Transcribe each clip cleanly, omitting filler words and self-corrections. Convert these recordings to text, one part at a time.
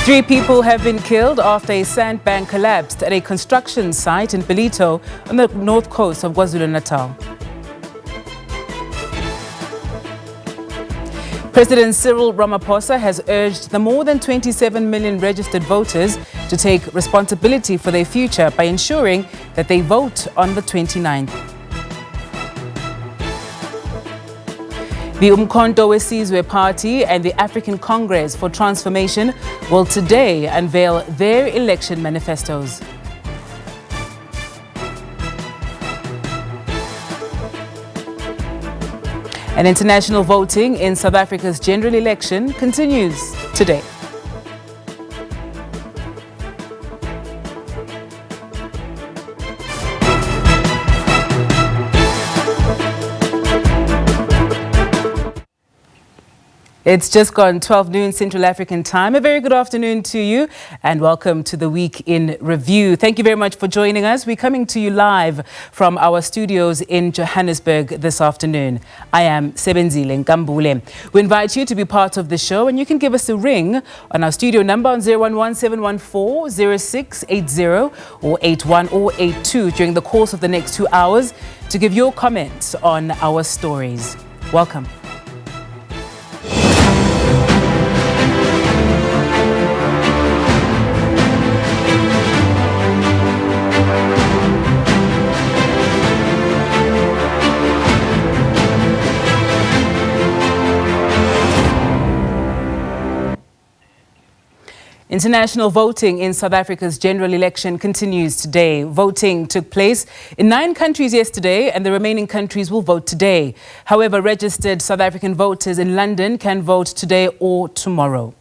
3 people have been killed after a sandbank collapsed at a construction site in Bito on the north coast of KwaZulu-Natal. President Cyril Ramaphosa has urged the more than 27 million registered voters to take responsibility for their future by ensuring that they vote on the 29th. The uMkhonto weSizwe party and the African Congress for Transformation will today unveil their election manifestos. And international voting in South Africa's general election continues today. It's just gone 12 noon Central African time. A very good afternoon to you and welcome to the Week in Review. Thank you very much for joining us. We're coming to you live from our studios in Johannesburg this afternoon. I am Sebenzile Nkambule. We invite you to be part of the show and you can give us a ring on our studio number on 011-714-0680 or 81 or 82 during the course of the next 2 hours to give your comments on our stories. Welcome. International voting in South Africa's general election continues today. Voting took place in 9 countries yesterday and the remaining countries will vote today. However, registered South African voters in London can vote today or tomorrow.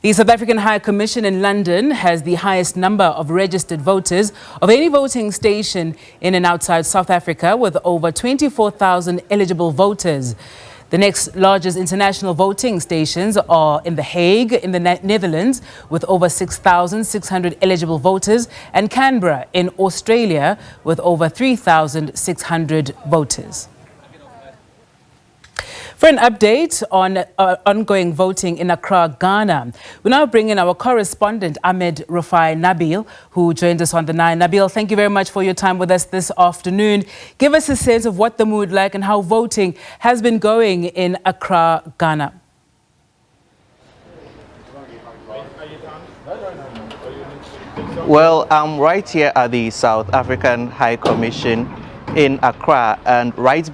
The South African High Commission in London has the highest number of registered voters of any voting station in and outside South Africa with over 24,000 eligible voters. The next largest international voting stations are in The Hague in the Netherlands with over 6,600 eligible voters and Canberra in Australia with over 3,600 voters. For an update on ongoing voting in Accra, Ghana, we now bring in our correspondent Ahmed Rufai Nabil, who joins us on the 9. Nabil, thank you very much for your time with us this afternoon. Give us a sense of what the mood like and how voting has been going in Accra, Ghana. Well, I'm right here at the South African High Commission in Accra, and right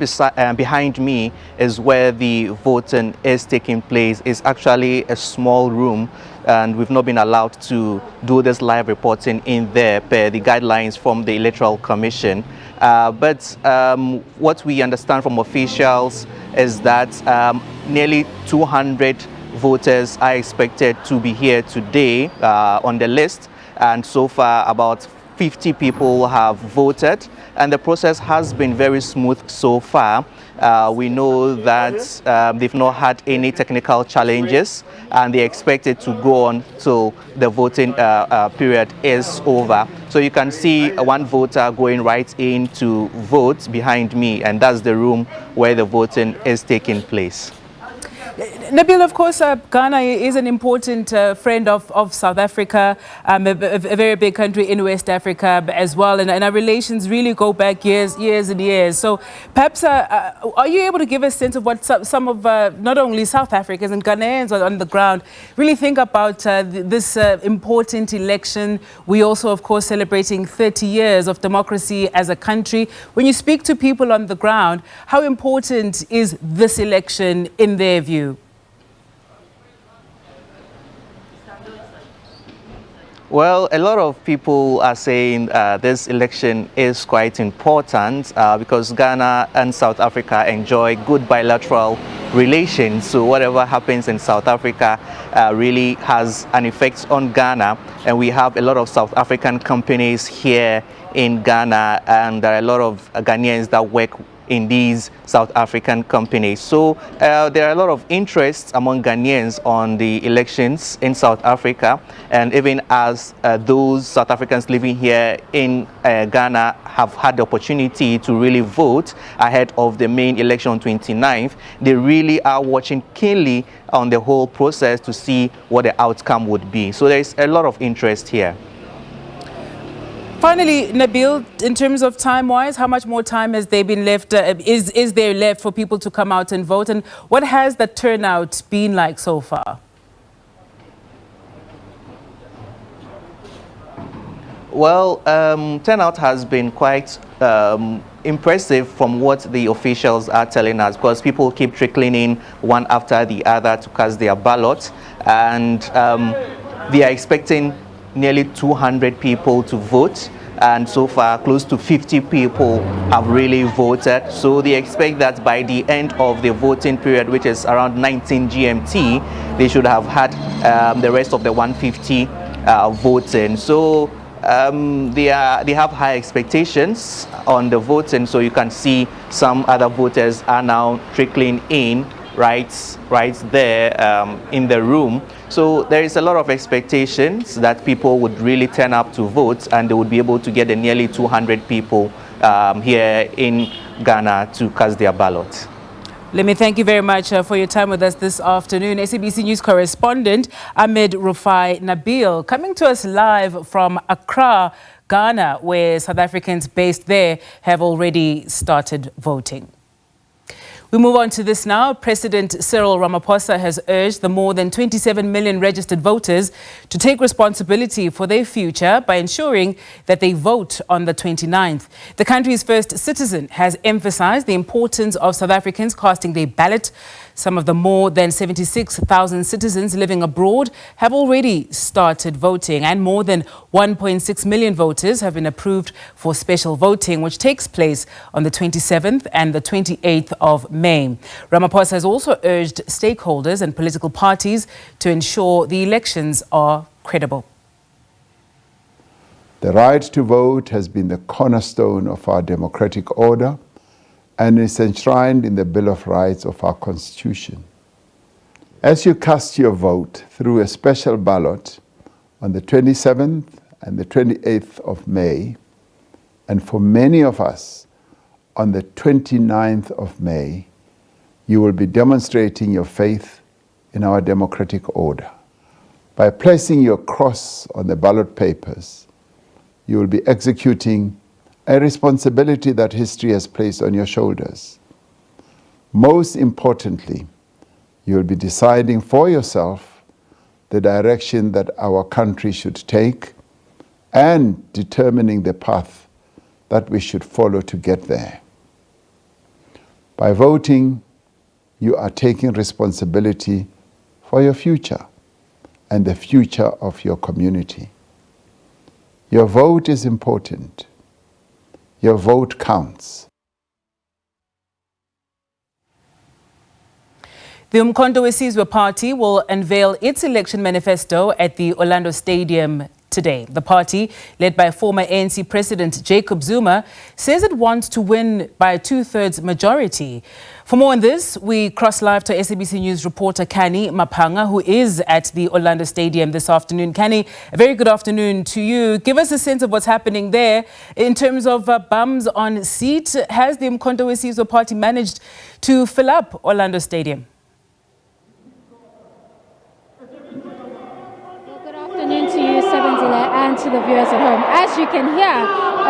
behind me is where the voting is taking place. It's actually a small room and we've not been allowed to do this live reporting in there per the guidelines from the Electoral Commission. But what we understand from officials is that nearly 200 voters are expected to be here today on the list, and so far about 50 people have voted and the process has been very smooth so far. We know that they've not had any technical challenges and they expect it to go on till the voting period is over. So you can see one voter going right in to vote behind me, and that's the room where the voting is taking place. Nabil, of course, Ghana is an important friend of South Africa, a very big country in West Africa as well, and our relations really go back years and years. So perhaps, are you able to give a sense of what some of not only South Africans and Ghanaians on the ground really think about this important election? We also, of course, celebrating 30 years of democracy as a country. When you speak to people on the ground, how important is this election in their view? Well, a lot of people are saying this election is quite important because Ghana and South Africa enjoy good bilateral relations. So whatever happens in South Africa really has an effect on Ghana. And we have a lot of South African companies here in Ghana, and there are a lot of Ghanaians that work in these South African companies. So there are a lot of interest among Ghanaians on the elections in South Africa, and even as those South Africans living here in Ghana have had the opportunity to really vote ahead of the main election on 29th, they really are watching keenly on the whole process to see what the outcome would be. So there is a lot of interest here. Finally, Nabil, in terms of time-wise, how much more time has there been left? Is there left for people to come out and vote? And what has the turnout been like so far? Well, turnout has been quite impressive from what the officials are telling us, because people keep trickling in one after the other to cast their ballot, and they are expecting nearly 200 people to vote, and so far close to 50 people have really voted. So they expect that by the end of the voting period, which is around 19 GMT, they should have had the rest of the 150 voting. So they have high expectations on the voting, so you can see some other voters are now trickling in right there in the room. So there is a lot of expectations that people would really turn up to vote, and they would be able to get the nearly 200 people here in Ghana to cast their ballot. Let me thank you very much for your time with us this afternoon. SABC News correspondent Ahmed Rufai Nabil, coming to us live from Accra, Ghana, where South Africans based there have already started voting. We move on to this now. President Cyril Ramaphosa has urged the more than 27 million registered voters to take responsibility for their future by ensuring that they vote on the 29th. The country's first citizen has emphasized the importance of South Africans casting their ballot. Some of the more than 76,000 citizens living abroad have already started voting, and more than 1.6 million voters have been approved for special voting, which takes place on the 27th and the 28th of May. Ramaphosa has also urged stakeholders and political parties to ensure the elections are credible. The right to vote has been the cornerstone of our democratic order and is enshrined in the Bill of Rights of our Constitution. As you cast your vote through a special ballot on the 27th and the 28th of May, and for many of us on the 29th of May, you will be demonstrating your faith in our democratic order. By placing your cross on the ballot papers, you will be executing a responsibility that history has placed on your shoulders. Most importantly, you will be deciding for yourself the direction that our country should take and determining the path that we should follow to get there. By voting, you are taking responsibility for your future and the future of your community. Your vote is important. Your vote counts. The uMkhonto weSizwe party will unveil its election manifesto at the Orlando Stadium today. The party, led by former ANC President Jacob Zuma, says it wants to win by a 2/3 majority. For more on this, we cross live to SABC News reporter Kani Mapanga, who is at the Orlando Stadium this afternoon. Kani, a very good afternoon to you. Give us a sense of what's happening there in terms of bums on seat. Has the uMkhonto weSizwe party managed to fill up Orlando Stadium? To you, Sebenzile, and to the viewers at home. As you can hear,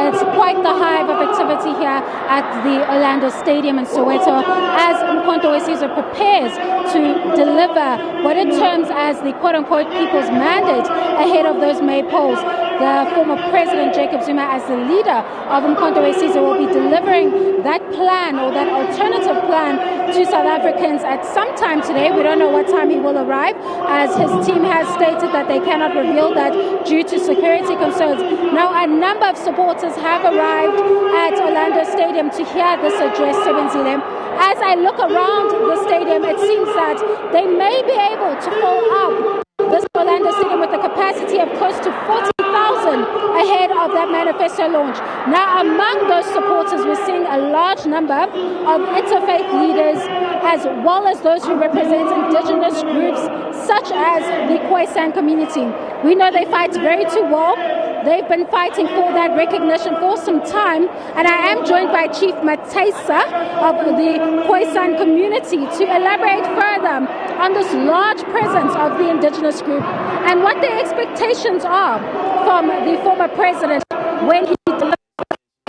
it's quite the hive of activity here at the Orlando Stadium in Soweto as uMkhonto weSizwe prepares to deliver what it terms as the quote-unquote people's mandate ahead of those May polls. The former President Jacob Zuma, as the leader of uMkhonto weSizwe, will be delivering that plan or that alternative plan to South Africans at some time today. We don't know what time he will arrive, as his team has stated that they cannot reveal that due to security concerns. Now, a number of supporters have arrived at Orlando Stadium to hear this address, Sebenzile. As I look around the stadium, it seems that they may be able to fill up this Orlando Stadium with a capacity of close to 40,000 ahead of that manifesto manifesto launch. Now, among those supporters, we're seeing a large number of interfaith leaders, as well as those who represent indigenous groups, such as the Khoisan community. We know they fight very well. They've been fighting for that recognition for some time, and I am joined by Chief Matesa of the Khoisan community to elaborate further on this large presence of the indigenous group and what their expectations are from the former president when he delivers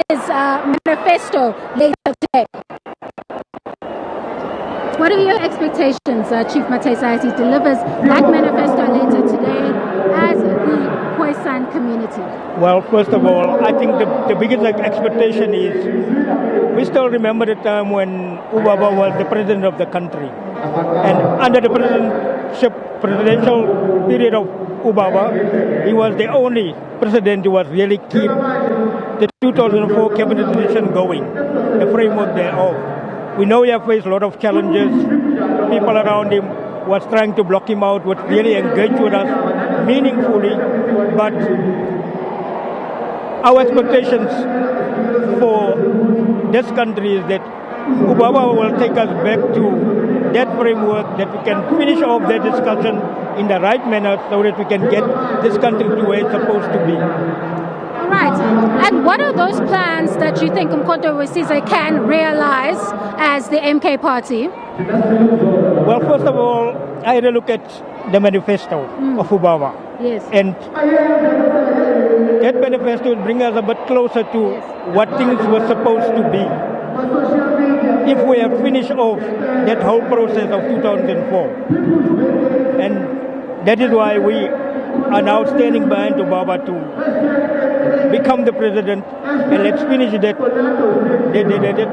his manifesto later today. What are your expectations, Chief Matesa, as he delivers that manifesto later today as the Khoisan community? Well, first of all, I think the biggest expectation is we still remember the time when Ubaba was the president of the country. And under the presidential period of Ubaba, he was the only president who was really keep the 2004 cabinet decision going, the framework thereof. We know he has faced a lot of challenges. People around him was trying to block him out, was really engaged with us meaningfully. But our expectations for this country is that Ubaba will take us back to that framework, that we can finish off that discussion in the right manner so that we can get this country to where it's supposed to be. Right. And what are those plans that you think uMkhonto weSizwe can realize as the MK party? Well, first of all, I had a look at the manifesto of Ubaba. Yes. And that manifesto will bring us a bit closer to what things were supposed to be if we have finished off that whole process of 2004. And that is why we are now standing behind Ubaba to become the president, and let's finish that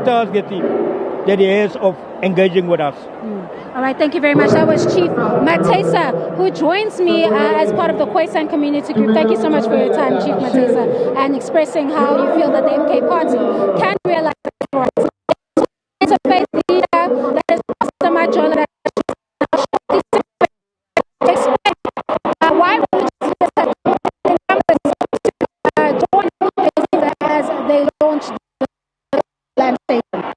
task that he has of engaging with us. All right, thank you very much. That was Chief Matesa, who joins me as part of the Khoisan community group. Thank you so much for your time, Chief Matesa, and expressing how you feel that the MK party can realize for us. It's a faith leader that is Pastor Majola. Why as they launched the land station?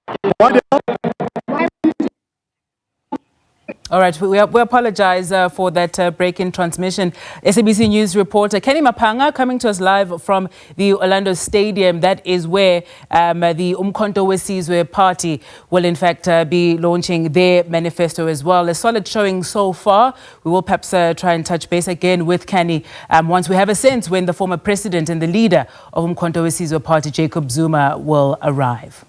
All right, we apologize for that break-in transmission. SABC News reporter Kenny Mapanga coming to us live from the Orlando Stadium. That is where the uMkhonto weSizwe party will in fact be launching their manifesto as well. A solid showing so far. We will perhaps try and touch base again with Kenny once we have a sense when the former president and the leader of uMkhonto weSizwe party, Jacob Zuma, will arrive.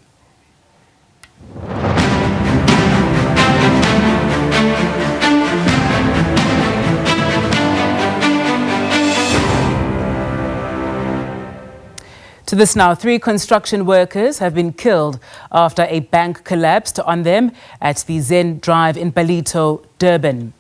To this now, 3 construction workers have been killed after a bank collapsed on them at the Zen Drive in Bito, Durban.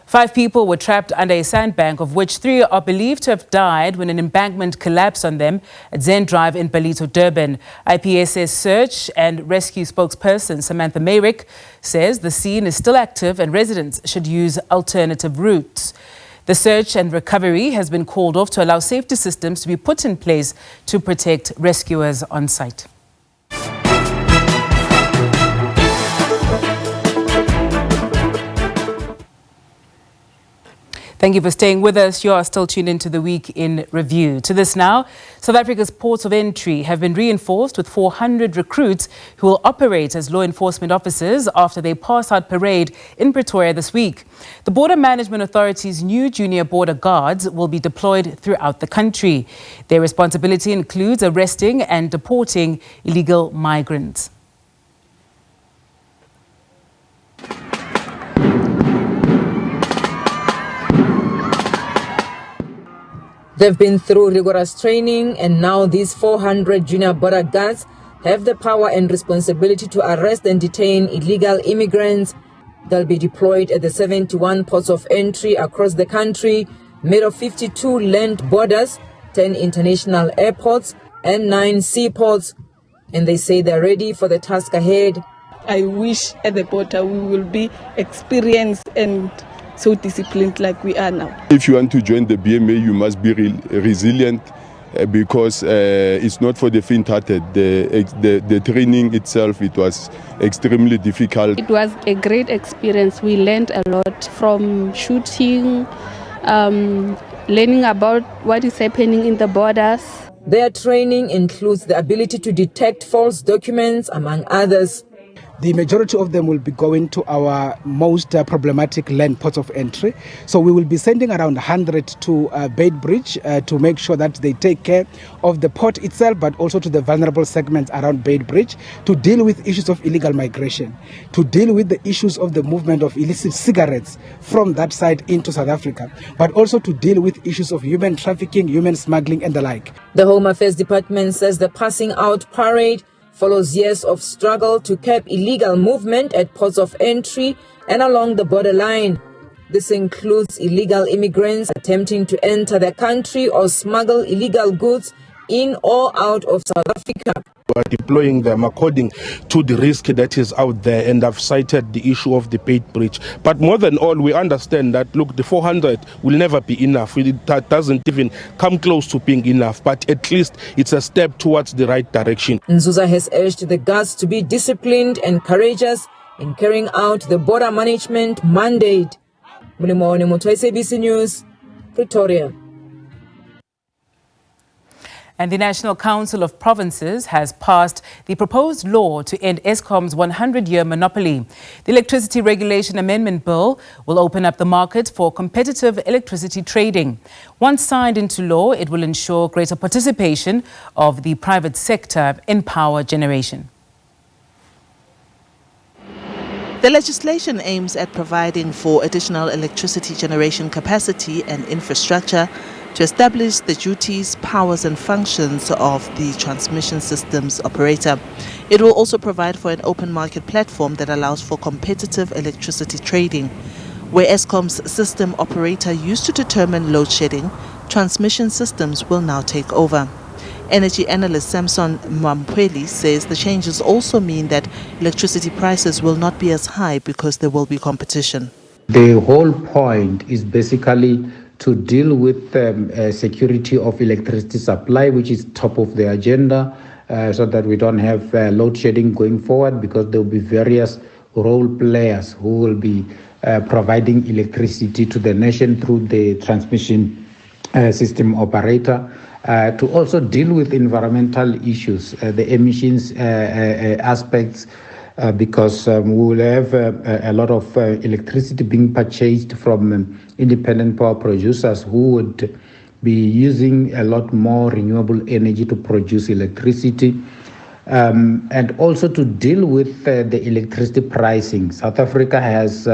5 people were trapped under a sandbank, of which 3 are believed to have died when an embankment collapsed on them at Zen Drive in Bito, Durban. IPSS Search and Rescue spokesperson Samantha Mayrick says the scene is still active and residents should use alternative routes. The search and recovery has been called off to allow safety systems to be put in place to protect rescuers on site. Thank you for staying with us. You are still tuned into the Week in Review. To this now, South Africa's ports of entry have been reinforced with 400 recruits who will operate as law enforcement officers after they pass out parade in Pretoria this week. The Border Management Authority's new junior border guards will be deployed throughout the country. Their responsibility includes arresting and deporting illegal migrants. They've been through rigorous training, and now these 400 junior border guards have the power and responsibility to arrest and detain illegal immigrants. They'll be deployed at the 71 ports of entry across the country, made of 52 land borders, 10 international airports, and 9 seaports. And they say they're ready for the task ahead. I wish at the border we will be experienced and so disciplined like we are now. If you want to join the BMA, you must be resilient, because it's not for the faint-hearted. The training itself, it was extremely difficult. It was a great experience. We learned a lot from shooting, learning about what is happening in the borders. Their training includes the ability to detect false documents, among others. The majority of them will be going to our most problematic land ports of entry. So we will be sending around 100 to Beitbridge to make sure that they take care of the port itself, but also to the vulnerable segments around Beitbridge, to deal with issues of illegal migration, to deal with the issues of the movement of illicit cigarettes from that side into South Africa, but also to deal with issues of human trafficking, human smuggling and the like. The Home Affairs Department says the passing out parade follows years of struggle to curb illegal movement at ports of entry and along the borderline. This includes illegal immigrants attempting to enter the country or smuggle illegal goods in or out of South Africa. We are deploying them according to the risk that is out there, and I've cited the issue of the Beitbridge. But more than all, we understand that, look, the 400 will never be enough. It doesn't even come close to being enough, but at least it's a step towards the right direction. Nzuza has urged the guards to be disciplined and courageous in carrying out the border management mandate. Mulimoni Muto, SABC News, Pretoria. And the National Council of Provinces has passed the proposed law to end Eskom's 100-year monopoly. The Electricity Regulation Amendment Bill will open up the market for competitive electricity trading. Once signed into law, it will ensure greater participation of the private sector in power generation. The legislation aims at providing for additional electricity generation capacity and infrastructure to establish the duties, powers and functions of the transmission systems operator. It will also provide for an open market platform that allows for competitive electricity trading. Where Eskom's system operator used to determine load shedding, transmission systems will now take over. Energy analyst Samson Mampweli says the changes also mean that electricity prices will not be as high because there will be competition. The whole point is basically to deal with security of electricity supply, which is top of the agenda, so that we don't have load shedding going forward, because there will be various role players who will be providing electricity to the nation through the transmission system operator, to also deal with environmental issues, the emissions aspects, because we will have a lot of electricity being purchased from independent power producers who would be using a lot more renewable energy to produce electricity, and also to deal with the electricity pricing. South Africa has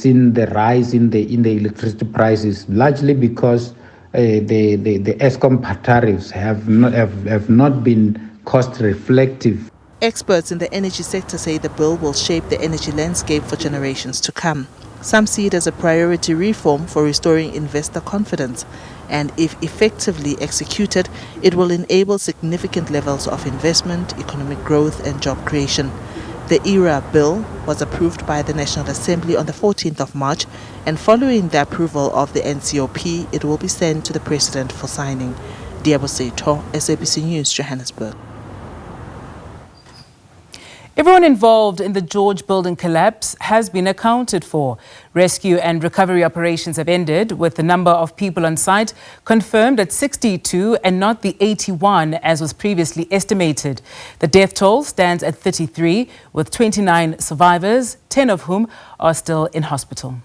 seen the rise in the electricity prices, largely because the Eskom tariffs have not been cost reflective. Experts in the energy sector say the bill will shape the energy landscape for generations to come. Some see it as a priority reform for restoring investor confidence, and if effectively executed, it will enable significant levels of investment, economic growth and job creation. The ERA bill was approved by the National Assembly on the 14th of March, and following the approval of the NCOP, it will be sent to the President for signing. Diabose To, SABC News, Johannesburg. Everyone involved in the George building collapse has been accounted for. Rescue and recovery operations have ended, with the number of people on site confirmed at 62 and not the 81 as was previously estimated. The death toll stands at 33, with 29 survivors, 10 of whom are still in hospital.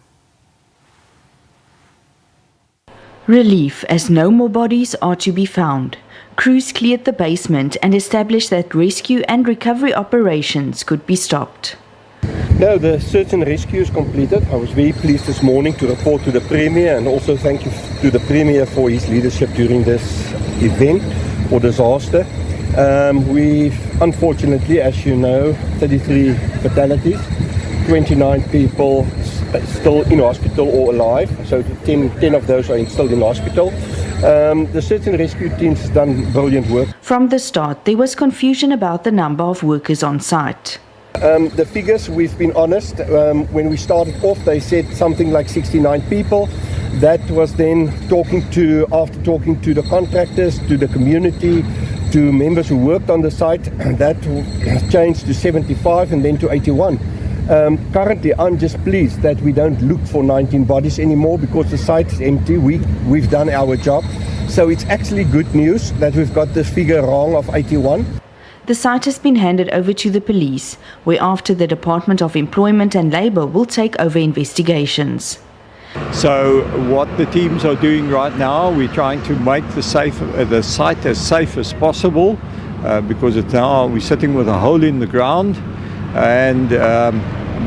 Relief, as no more bodies are to be found. Crews cleared the basement and established that rescue and recovery operations could be stopped. No, the search and rescue is completed. I was very pleased this morning to report to the Premier, and also thank you to the Premier for his leadership during this event or disaster. We've, unfortunately, as you know, 33 fatalities, 29 people still in hospital or alive, so 10 of those are still in hospital. The search and rescue teams have done brilliant work. From the start, there was confusion about the number of workers on site. The figures, we've been honest. When we started off, they said something like 69 people. That was then after talking to the contractors, to the community, to members who worked on the site, that changed to 75 and then to 81. Currently, I'm just pleased that we don't look for 19 bodies anymore because the site is empty. We've done our job. So it's actually good news that we've got this figure wrong of 81. The site has been handed over to the police, whereafter the Department of Employment and Labour will take over investigations. So what the teams are doing right now, we're trying to make the site as safe as possible because now we're sitting with a hole in the ground, and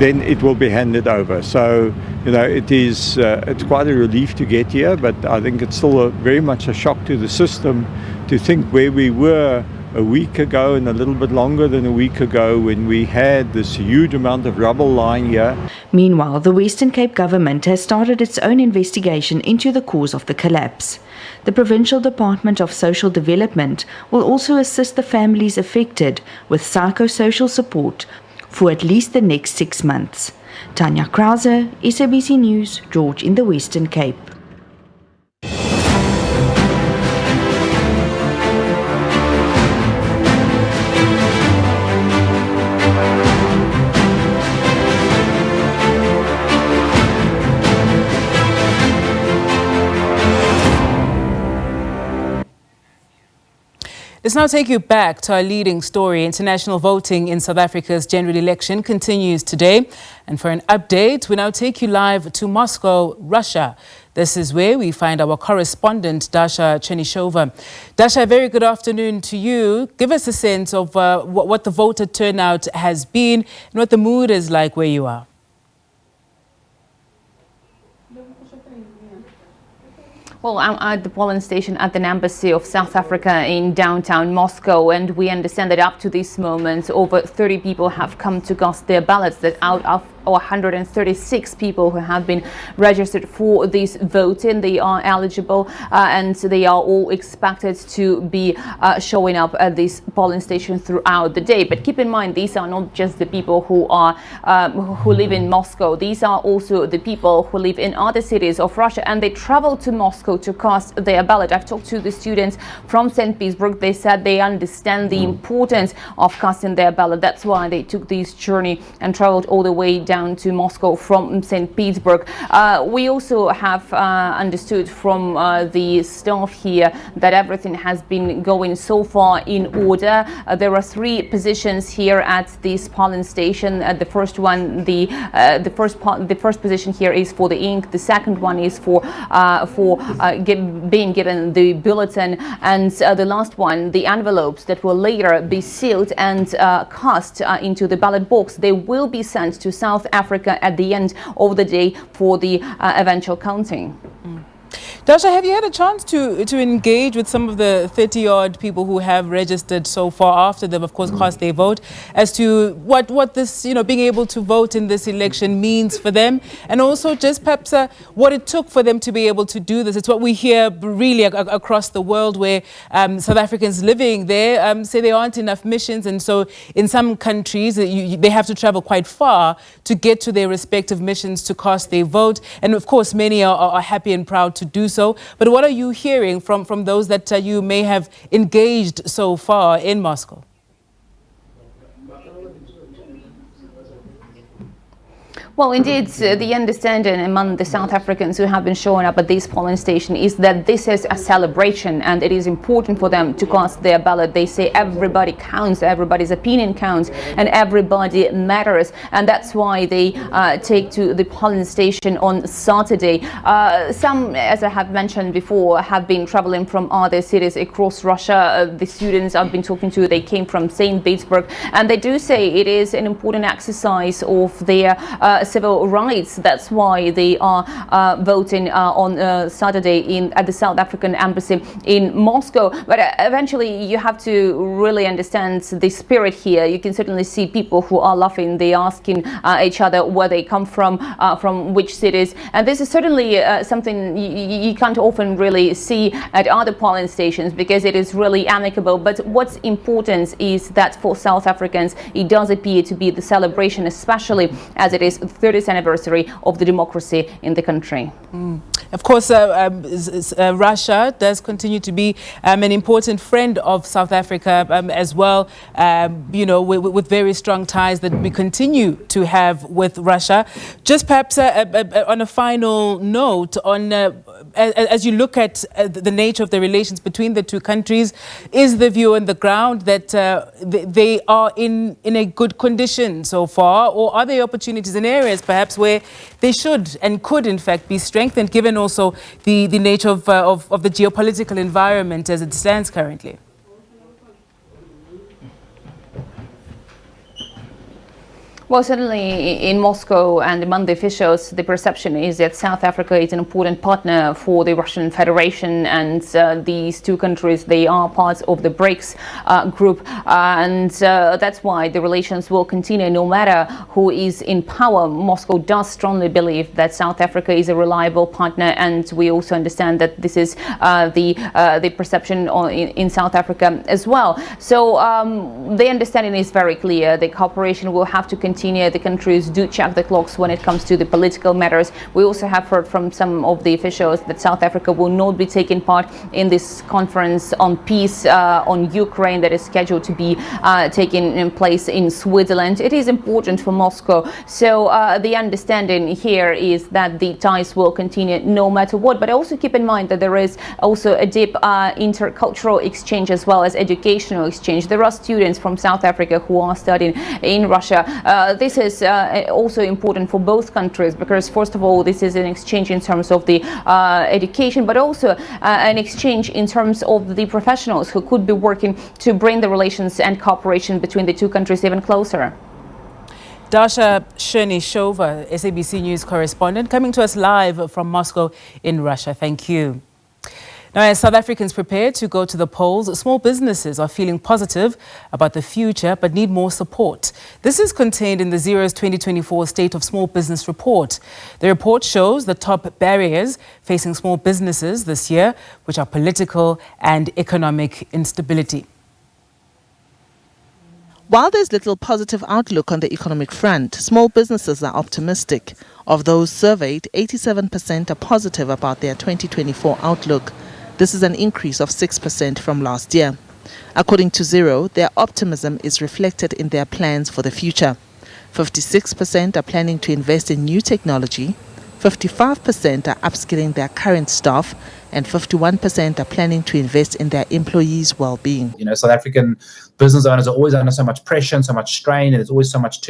then it will be handed over. So it's quite a relief to get here, but I think it's still very much a shock to the system to think where we were a week ago and a little bit longer than a week ago when we had this huge amount of rubble lying here. Meanwhile, the Western Cape government has started its own investigation into the cause of the collapse. The Provincial Department of Social Development will also assist the families affected with psychosocial support for at least the next 6 months. Tanya Krause, SABC News, George in the Western Cape. Let's now take you back to our leading story. International voting in South Africa's general election continues today. And for an update, we now take you live to Moscow, Russia. This is where we find our correspondent, Dasha Chernyshova. Dasha, a very good afternoon to you. Give us a sense of what the voter turnout has been and what the mood is like where you are. Well, I'm at the polling station at the Embassy of South Africa in downtown Moscow, and we understand that up to this moment, over 30 people have come to cast their ballots. That out of 136 people who have been registered for this voting, they are eligible, and they are all expected to be showing up at this polling station throughout the day. But keep in mind, these are not just the people who live in Moscow. These are also the people who live in other cities of Russia, and they travel to Moscow to cast their ballot. I've talked to the students from St. Petersburg. They said they understand the importance of casting their ballot. That's why they took this journey and traveled all the way down to Moscow from St. Petersburg. We also have understood from the staff here that everything has been going so far in order. There are 3 positions here at this polling station. The first one, the first position here is for the ink. The second one is for being given the bulletin, and the last one, the envelopes that will later be sealed and cast into the ballot box. They will be sent to South Africa at the end of the day for the eventual counting. Dasha, have you had a chance to engage with some of the 30-odd people who have registered so far after they've, of course, cast their vote as to what this, being able to vote in this election means for them, and also just perhaps what it took for them to be able to do this? It's what we hear really across the world, where South Africans living there say there aren't enough missions, and so in some countries they have to travel quite far to get to their respective missions to cast their vote, and of course many are happy and proud to do so. But what are you hearing from those that you may have engaged so far in Moscow? Well, indeed, the understanding among the South Africans who have been showing up at this polling station is that this is a celebration and it is important for them to cast their ballot. They say everybody counts, everybody's opinion counts, and everybody matters. And that's why they take to the polling station on Saturday. Some, as I have mentioned before, have been traveling from other cities across Russia. The students I've been talking to, they came from St. Petersburg, and they do say it is an important exercise of their civil rights. That's why they are voting on Saturday at the South African Embassy in Moscow. But eventually you have to really understand the spirit here. You can certainly see people who are laughing. They are asking each other where they come from which cities. And this is certainly something you can't often really see at other polling stations because it is really amicable. But what's important is that for South Africans, it does appear to be the celebration, especially as it is 30th anniversary of the democracy in the country. Of course, Russia does continue to be an important friend of South Africa as well, with very strong ties that we continue to have with Russia. Just perhaps on a final note, as you look at the nature of the relations between the two countries, is the view on the ground that they are in a good condition so far, or are there opportunities in areas perhaps where they should and could in fact be strengthened, given also the nature of the geopolitical environment as it stands currently? Well, certainly in Moscow and among the officials, the perception is that South Africa is an important partner for the Russian Federation, and these two countries, they are parts of the BRICS group, and that's why the relations will continue no matter who is in power. Moscow does strongly believe that South Africa is a reliable partner, and we also understand that this is the perception in South Africa as well. So the understanding is very clear. The cooperation will have to continue. The countries do check the clocks when it comes to the political matters. We also have heard from some of the officials that South Africa will not be taking part in this conference on peace on Ukraine that is scheduled to be taking place in Switzerland. It is important for Moscow. So the understanding here is that the ties will continue no matter what. But also keep in mind that there is also a deep intercultural exchange as well as educational exchange. There are students from South Africa who are studying in Russia. This is also important for both countries because, first of all, this is an exchange in terms of the education, but also an exchange in terms of the professionals who could be working to bring the relations and cooperation between the two countries even closer. Dasha Chernishova, SABC News correspondent, coming to us live from Moscow in Russia. Thank you. Now, as South Africans prepare to go to the polls, small businesses are feeling positive about the future but need more support. This is contained in the Zero's 2024 State of Small Business Report. The report shows the top barriers facing small businesses this year, which are political and economic instability. While there's little positive outlook on the economic front, small businesses are optimistic. Of those surveyed, 87% are positive about their 2024 outlook. This is an increase of 6% from last year. According to Zero, their optimism is reflected in their plans for the future. 56% are planning to invest in new technology, 55% are upskilling their current staff, and 51% are planning to invest in their employees' well-being. South African business owners are always under so much pressure and so much strain, and there's always so much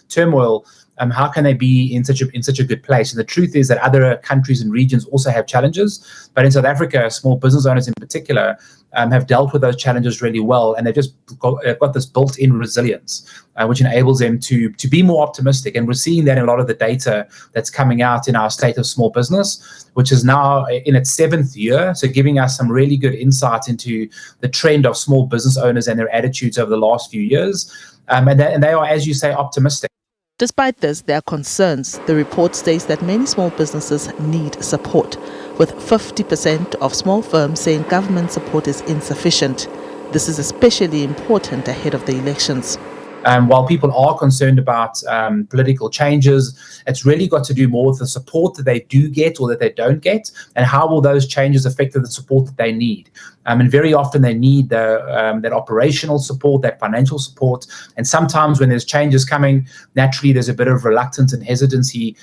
turmoil. How can they be in such a good place? And the truth is that other countries and regions also have challenges, but in South Africa, small business owners in particular have dealt with those challenges really well, and they've just got this built-in resilience, which enables them to be more optimistic. And we're seeing that in a lot of the data that's coming out in our State of Small Business, which is now in its 7th year, so giving us some really good insights into the trend of small business owners and their attitudes over the last few years, and they are, as you say, optimistic. Despite this, there are concerns. The report states that many small businesses need support, with 50% of small firms saying government support is insufficient. This is especially important ahead of the elections. While people are concerned about political changes, it's really got to do more with the support that they do get or that they don't get, and how will those changes affect the support that they need. And very often they need that operational support, that financial support, and sometimes when there's changes coming, naturally there's a bit of reluctance and hesitancy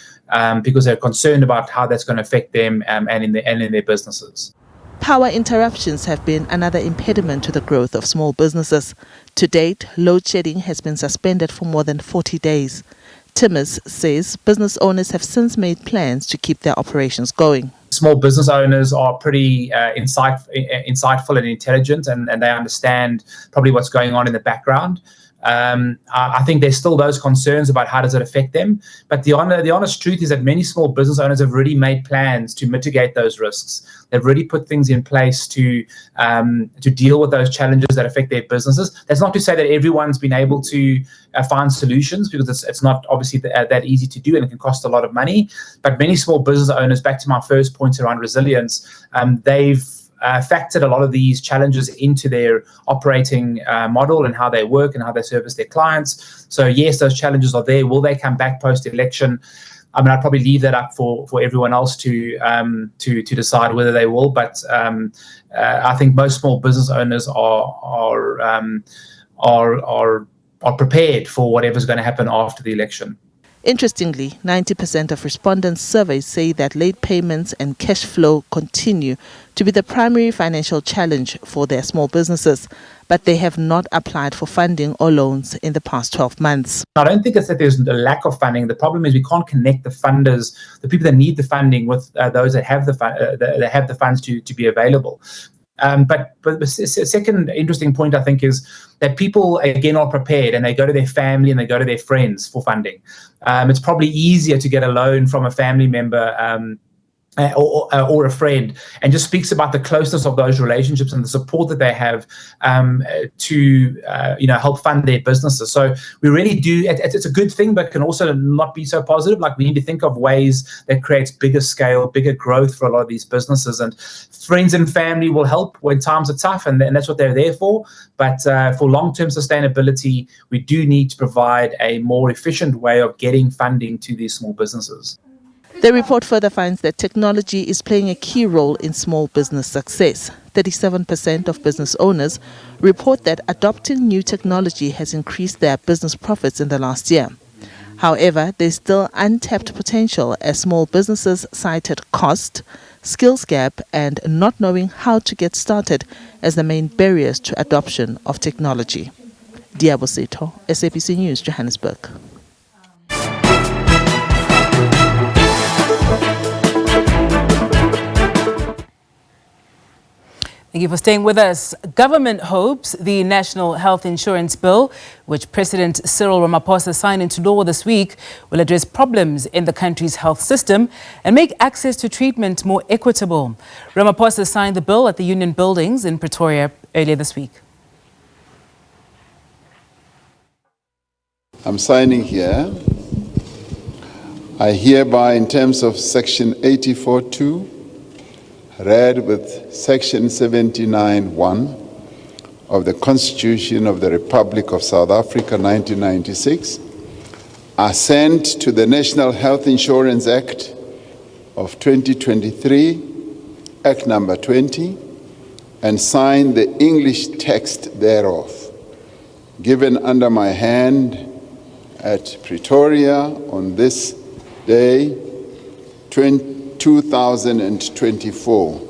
because they're concerned about how that's going to affect them and in their businesses. Power interruptions have been another impediment to the growth of small businesses. To date, load shedding has been suspended for more than 40 days. Timmers says business owners have since made plans to keep their operations going. Small business owners are pretty insightful and intelligent, and they understand probably what's going on in the background. I think there's still those concerns about how does it affect them. But the honest truth is that many small business owners have already made plans to mitigate those risks. They've already put things in place to deal with those challenges that affect their businesses. That's not to say that everyone's been able to find solutions, because it's not obviously that easy to do, and it can cost a lot of money. But many small business owners, back to my first point around resilience, they've factored a lot of these challenges into their operating model and how they work and how they service their clients. So yes, those challenges are there. Will they come back post-election? I mean, I'd probably leave that up for everyone else to decide whether they will. But I think most small business owners are prepared for whatever's going to happen after the election. Interestingly, 90% of respondents surveyed say that late payments and cash flow continue to be the primary financial challenge for their small businesses, but they have not applied for funding or loans in the past 12 months. I don't think it's that there's a lack of funding. The problem is we can't connect the funders, the people that need the funding, with those that have the funds to be available. But the second interesting point, I think, is that people, again, are prepared and they go to their family and they go to their friends for funding. It's probably easier to get a loan from a family member or a friend, and just speaks about the closeness of those relationships and the support that they have to help fund their businesses. So we really do, it's a good thing, but can also not be so positive. Like, we need to think of ways that creates bigger scale, bigger growth for a lot of these businesses, and friends and family will help when times are tough, and that's what they're there for. But for long-term sustainability, we do need to provide a more efficient way of getting funding to these small businesses. The report further finds that technology is playing a key role in small business success. 37% of business owners report that adopting new technology has increased their business profits in the last year. However, there's still untapped potential, as small businesses cited cost, skills gap, and not knowing how to get started as the main barriers to adoption of technology. Diabo Seto, SABC News, Johannesburg. Thank you for staying with us. Government hopes the National Health Insurance Bill, which President Cyril Ramaphosa signed into law this week, will address problems in the country's health system and make access to treatment more equitable. Ramaphosa signed the bill at the Union Buildings in Pretoria earlier this week. I'm signing here. I hereby, in terms of Section 84(2), read with Section 79(1) of the Constitution of the Republic of South Africa, 1996, assent to the National Health Insurance Act of 2023, Act number 20, and sign the English text thereof, given under my hand at Pretoria on this day, 2024.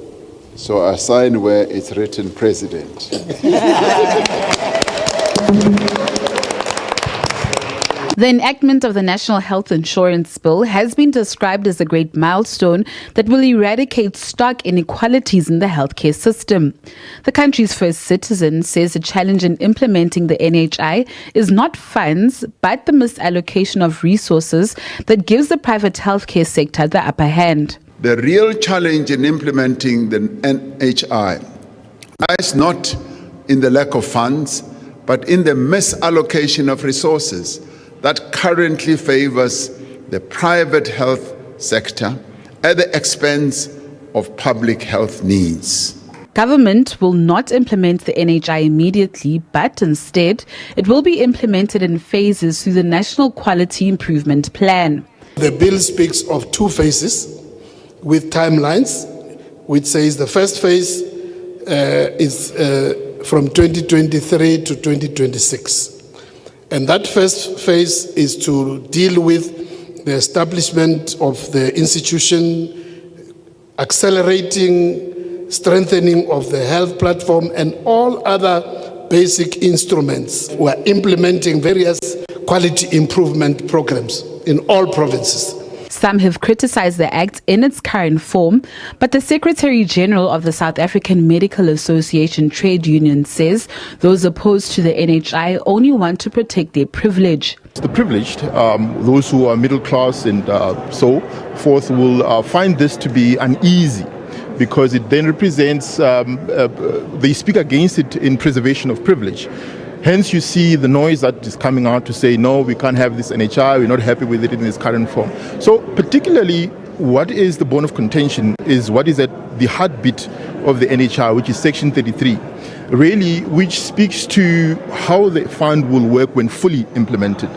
So I sign where it's written President. The enactment of the National Health Insurance Bill has been described as a great milestone that will eradicate stark inequalities in the healthcare system. The country's first citizen says the challenge in implementing the NHI is not funds, but the misallocation of resources that gives the private healthcare sector the upper hand. The real challenge in implementing the NHI lies not in the lack of funds, but in the misallocation of resources that currently favors the private health sector at the expense of public health needs. Government will not implement the NHI immediately, but instead it will be implemented in phases through the National Quality Improvement Plan. The bill speaks of 2 phases with timelines, which says the first phase is from 2023 to 2026. And that first phase is to deal with the establishment of the institution, accelerating, strengthening of the health platform, and all other basic instruments. We are implementing various quality improvement programs in all provinces. Some have criticized the act in its current form, but the Secretary General of the South African Medical Association Trade Union says those opposed to the NHI only want to protect their privilege. The privileged, those who are middle class and so forth, will find this to be uneasy, because it then represents, they speak against it in preservation of privilege. Hence, you see the noise that is coming out to say, no, we can't have this NHI, we're not happy with it in its current form. So particularly what is the bone of contention is what is at the heartbeat of the NHI, which is Section 33, really, which speaks to how the fund will work when fully implemented.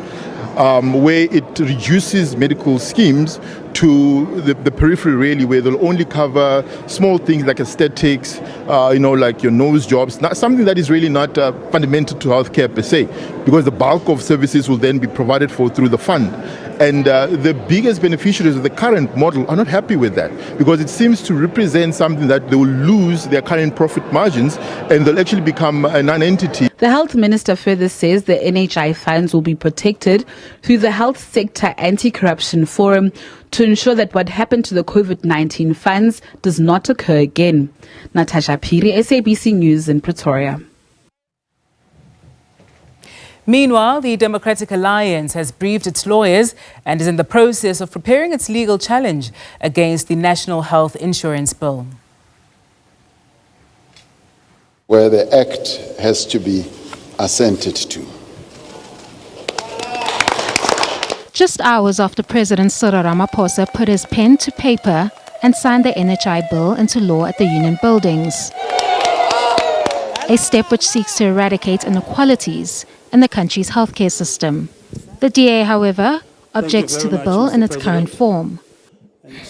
Where it reduces medical schemes to the periphery, really, where they'll only cover small things like aesthetics, like your nose jobs, something that is really not fundamental to healthcare per se, because the bulk of services will then be provided for through the fund. And the biggest beneficiaries of the current model are not happy with that, because it seems to represent something that they will lose their current profit margins and they'll actually become a non-entity. The health minister further says the NHI funds will be protected through the Health Sector Anti-Corruption Forum to ensure that what happened to the COVID-19 funds does not occur again. Natasha Piri, SABC News in Pretoria. Meanwhile, the Democratic Alliance has briefed its lawyers and is in the process of preparing its legal challenge against the National Health Insurance Bill. Where the Act has to be assented to. Just hours after President Cyril Ramaphosa put his pen to paper and signed the NHI bill into law at the Union buildings. A step which seeks to eradicate inequalities in the country's healthcare system. The DA, however, objects to the bill in its current form.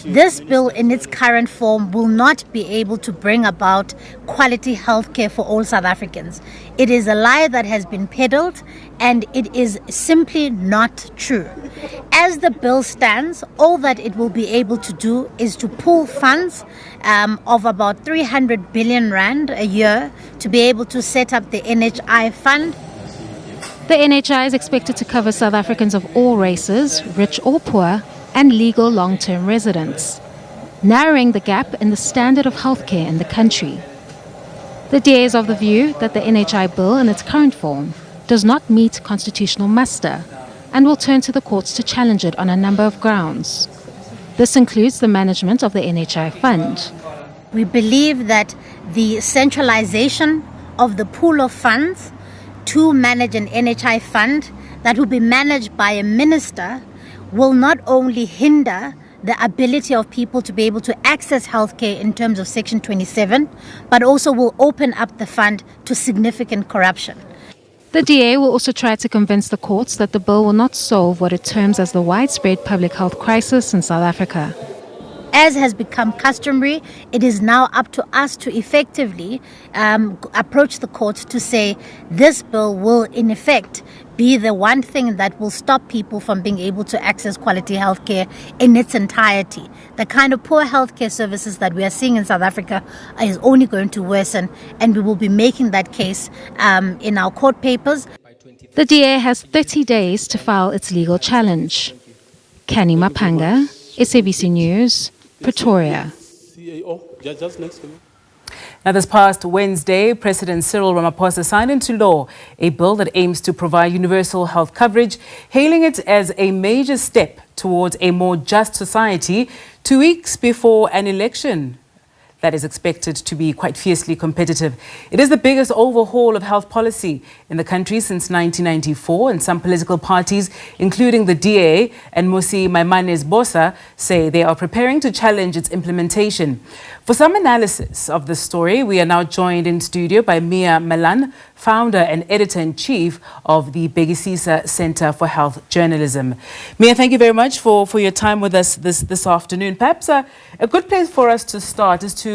This bill in its current form will not be able to bring about quality healthcare for all South Africans. It is a lie that has been peddled, and it is simply not true. As the bill stands, all that it will be able to do is to pool funds of about 300 billion rand a year to be able to set up the NHI fund. The NHI is expected to cover South Africans of all races, rich or poor, and legal long-term residents, narrowing the gap in the standard of healthcare in the country. The DA is of the view that the NHI bill in its current form does not meet constitutional muster and will turn to the courts to challenge it on a number of grounds. This includes the management of the NHI fund. We believe that the centralization of the pool of funds to manage an NHI fund that will be managed by a minister will not only hinder the ability of people to be able to access healthcare in terms of Section 27, but also will open up the fund to significant corruption. The DA will also try to convince the courts that the bill will not solve what it terms as the widespread public health crisis in South Africa. As has become customary, it is now up to us to effectively approach the courts to say this bill will, in effect, be the one thing that will stop people from being able to access quality healthcare in its entirety. The kind of poor healthcare services that we are seeing in South Africa is only going to worsen, and we will be making that case in our court papers. The DA has 30 days to file its legal challenge. Kani Mapanga, SABC News, Pretoria. Now, this past Wednesday, President Cyril Ramaphosa signed into law a bill that aims to provide universal health coverage, hailing it as a major step towards a more just society 2 weeks before an election that is expected to be quite fiercely competitive. It is the biggest overhaul of health policy in the country since 1994, and some political parties, including the DA and Musi Maimane's Bosa, say they are preparing to challenge its implementation. For some analysis of this story, we are now joined in studio by Mia Malan, founder and editor-in-chief of the Begisisa Center for Health Journalism. Mia, thank you very much for your time with us this afternoon. Perhaps a good place for us to start is to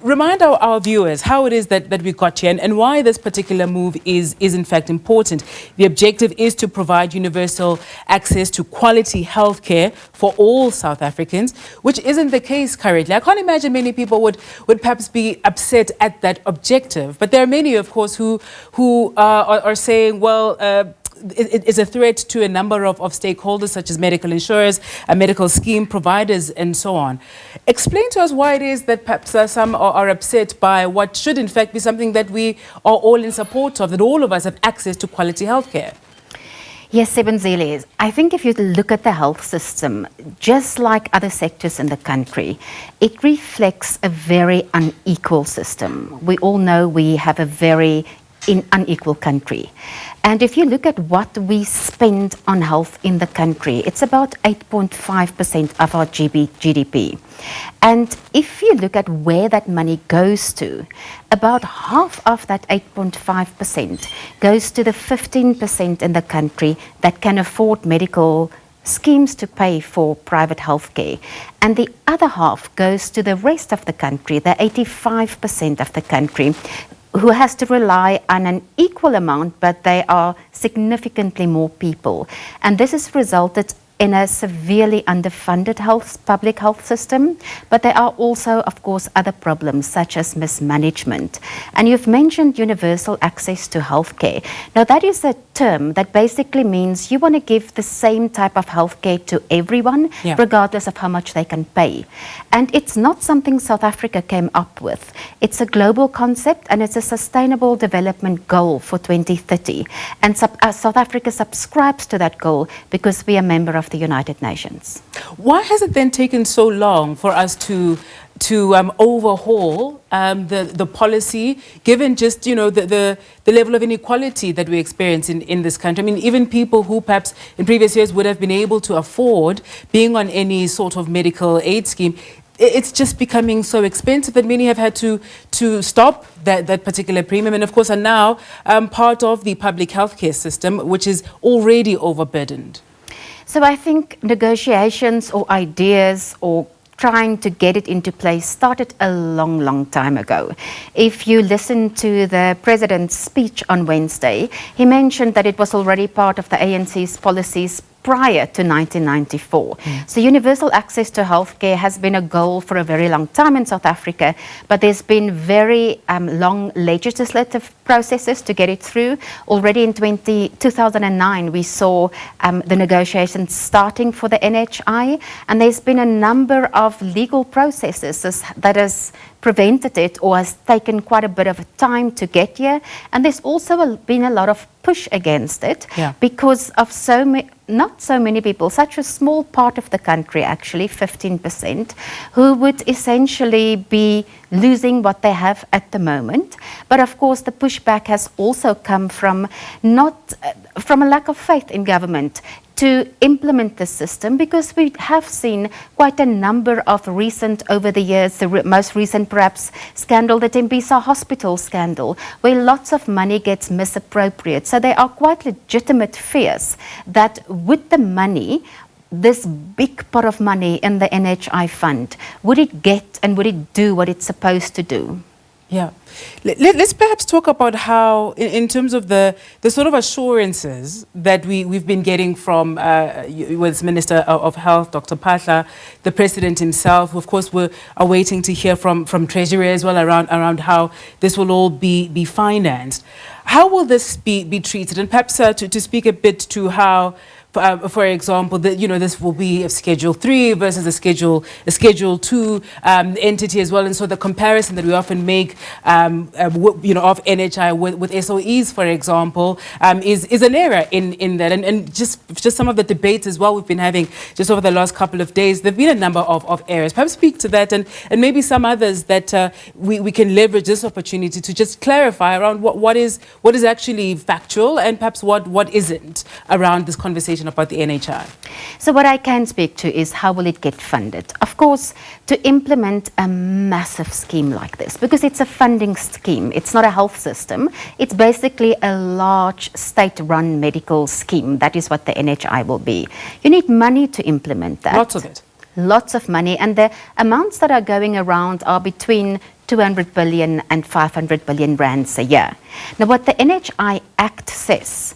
remind our viewers how it is that we got here and why this particular move is in fact important. The objective is to provide universal access to quality healthcare for all South Africans, which isn't the case currently. I can't imagine many people would perhaps be upset at that objective, but there are many, of course, who are saying, well, it is a threat to a number of stakeholders such as medical insurers, medical scheme providers and so on. Explain to us why it is that perhaps some are upset by what should in fact be something that we are all in support of, that all of us have access to quality healthcare. Yes, Sebenzile, I think if you look at the health system, just like other sectors in the country, it reflects a very unequal system. We all know we have a very unequal country. And if you look at what we spend on health in the country, it's about 8.5% of our GDP. And if you look at where that money goes to, about half of that 8.5% goes to the 15% in the country that can afford medical schemes to pay for private health care. And the other half goes to the rest of the country, the 85% of the country, who has to rely on an equal amount, but they are significantly more people. And this has resulted in a severely underfunded public health system, but there are also, of course, other problems such as mismanagement. And you've mentioned universal access to healthcare. Now, that is a term that basically means you want to give the same type of healthcare to everyone, regardless of how much they can pay. And it's not something South Africa came up with. It's a global concept, and it's a sustainable development goal for 2030. And South Africa subscribes to that goal because we are a member of the United Nations. Why has it then taken so long for us to overhaul the policy, given just, you know, the level of inequality that we experience in this country? I mean, even people who perhaps in previous years would have been able to afford being on any sort of medical aid scheme, it's just becoming so expensive that many have had to stop that particular premium, and of course are now part of the public healthcare system, which is already overburdened. So I think negotiations or ideas or trying to get it into place started a long time ago. If you listen to the president's speech on Wednesday, he mentioned that it was already part of the ANC's policies prior to 1994. So universal access to healthcare has been a goal for a very long time in South Africa, but there's been very long legislative processes to get it through. Already in 2009, we saw the negotiations starting for the NHI, and there's been a number of legal processes that has prevented it or has taken quite a bit of time to get here. And there's also been a lot of push against it because of not so many people, such a small part of the country, actually 15%, who would essentially be losing what they have at the moment. But of course, the pushback has also come from from a lack of faith in government to implement the system, because we have seen quite a number of over the years, the most recent perhaps scandal, the Tembisa Hospital scandal, where lots of money gets misappropriated. So there are quite legitimate fears that with the money, this big pot of money in the NHI fund, would it get and would it do what it's supposed to do? Yeah. Let's perhaps talk about how, in terms of the sort of assurances that we've been getting from with Minister of Health, Dr. Phaahla, the President himself. Of course, we're waiting to hear from Treasury as well around how this will all be financed. How will this be treated? And perhaps to speak a bit to how, for example, this will be a Schedule 3 versus a Schedule 2 entity as well. And so the comparison that we often make, of NHI with SOEs, for example, is an error in that. And just some of the debates as well we've been having just over the last couple of days, there have been a number of errors. Perhaps speak to that and maybe some others that we can leverage this opportunity to just clarify around what is actually factual and perhaps what isn't around this conversation about the NHI. So what I can speak to is how will it get funded? Of course, to implement a massive scheme like this, because it's a funding scheme, it's not a health system, it's basically a large state-run medical scheme. That is what the NHI will be. You need money to implement that. Lots of it. Lots of money, and the amounts that are going around are between 200 billion and 500 billion rands a year. Now, what the NHI Act says,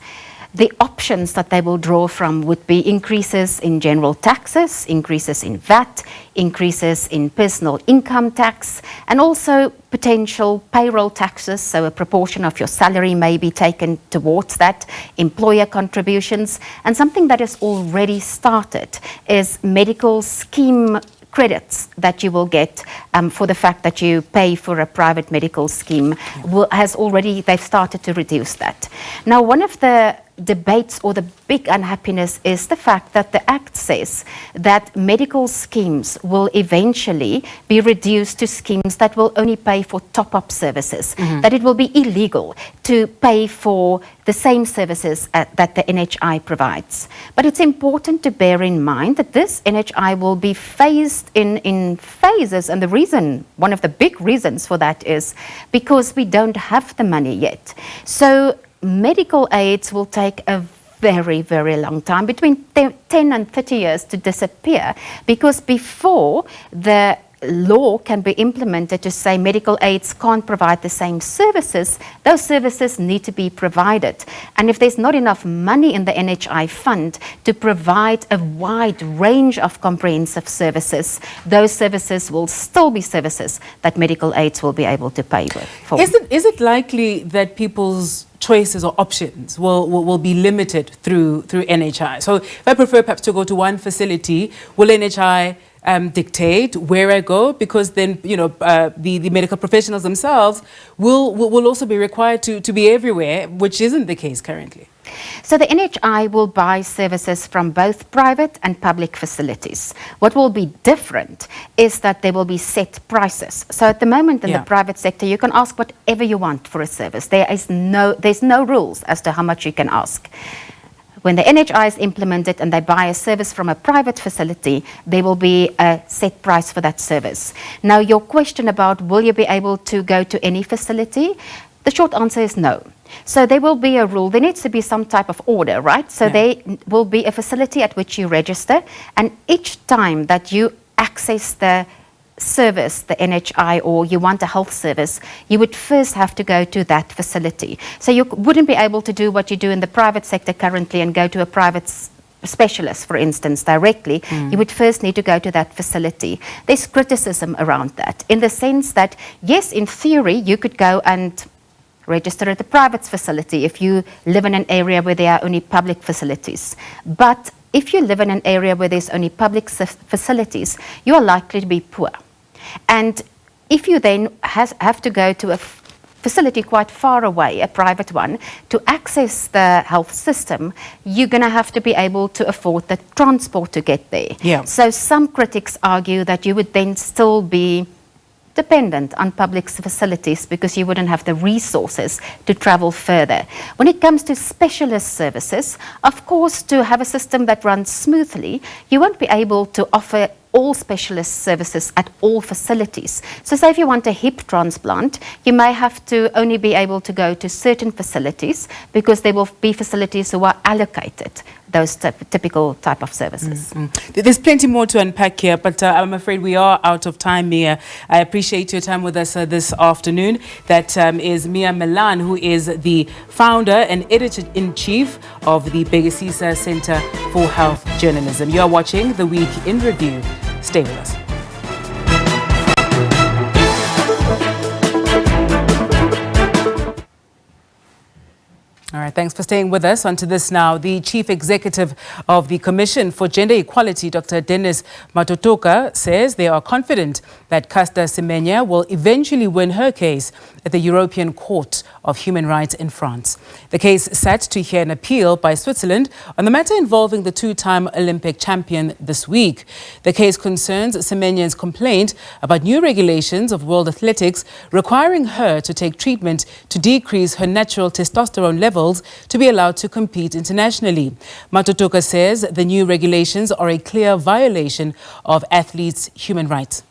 the options that they will draw from would be increases in general taxes, increases in VAT, increases in personal income tax, and also potential payroll taxes, so a proportion of your salary may be taken towards that, employer contributions, and something that has already started is medical scheme credits that you will get for the fact that you pay for a private medical scheme. They've started to reduce that. Now, one of the debates or the big unhappiness is the fact that the Act says that medical schemes will eventually be reduced to schemes that will only pay for top-up services, that it will be illegal to pay for the same services that the NHI provides. But it's important to bear in mind that this NHI will be phased in phases, and one of the big reasons for that is because we don't have the money yet. So medical aids will take a very, very long time, between 10 and 30 years to disappear, because before the law can be implemented to say medical aids can't provide the same services, those services need to be provided. And if there's not enough money in the NHI fund to provide a wide range of comprehensive services, those services will still be services that medical aids will be able to pay for. Is it likely that people's choices or options will be limited through NHI? So if I prefer perhaps to go to one facility, will NHI dictate where I go? Because then, the medical professionals themselves will also be required to be everywhere, which isn't the case currently. So the NHI will buy services from both private and public facilities. What will be different is that there will be set prices. So at the moment in the private sector, you can ask whatever you want for a service. There's no rules as to how much you can ask. When the NHI is implemented and they buy a service from a private facility, there will be a set price for that service. Now, your question about will you be able to go to any facility? The short answer is no. So there will be a rule. There needs to be some type of order, right? So there will be a facility at which you register, and each time that you access the service, the NHI, or you want a health service, you would first have to go to that facility. So you wouldn't be able to do what you do in the private sector currently and go to a private specialist, for instance, directly. You would first need to go to that facility. There's criticism around that, in the sense that, yes, in theory, you could go and register at a private facility if you live in an area where there are only public facilities. But if you live in an area where there's only public facilities, you are likely to be poor. And if you then have to go to a facility quite far away, a private one, to access the health system, you're going to have to be able to afford the transport to get there. So some critics argue that you would then still be dependent on public facilities because you wouldn't have the resources to travel further. When it comes to specialist services, of course, to have a system that runs smoothly, you won't be able to offer all specialist services at all facilities. So say if you want a hip transplant, you may have to only be able to go to certain facilities because there will be facilities who are allocated those typical type of services. There's plenty more to unpack here, but I'm afraid we are out of time, Mia. I appreciate your time with us this afternoon. That is Mia Milan, who is the founder and editor-in-chief of the Bekisisa Center for Health Journalism. You are watching The Week in Review. Stay with us. All right, thanks for staying with us. On to this now. The Chief Executive of the Commission for Gender Equality, Dr. Dennis Matotoka, says they are confident that Caster Semenya will eventually win her case at the European Court of Human Rights in France. The case set to hear an appeal by Switzerland on the matter involving the two-time Olympic champion this week. The case concerns Semenya's complaint about new regulations of world athletics requiring her to take treatment to decrease her natural testosterone levels to be allowed to compete internationally. Matotoka says the new regulations are a clear violation of athletes' human rights.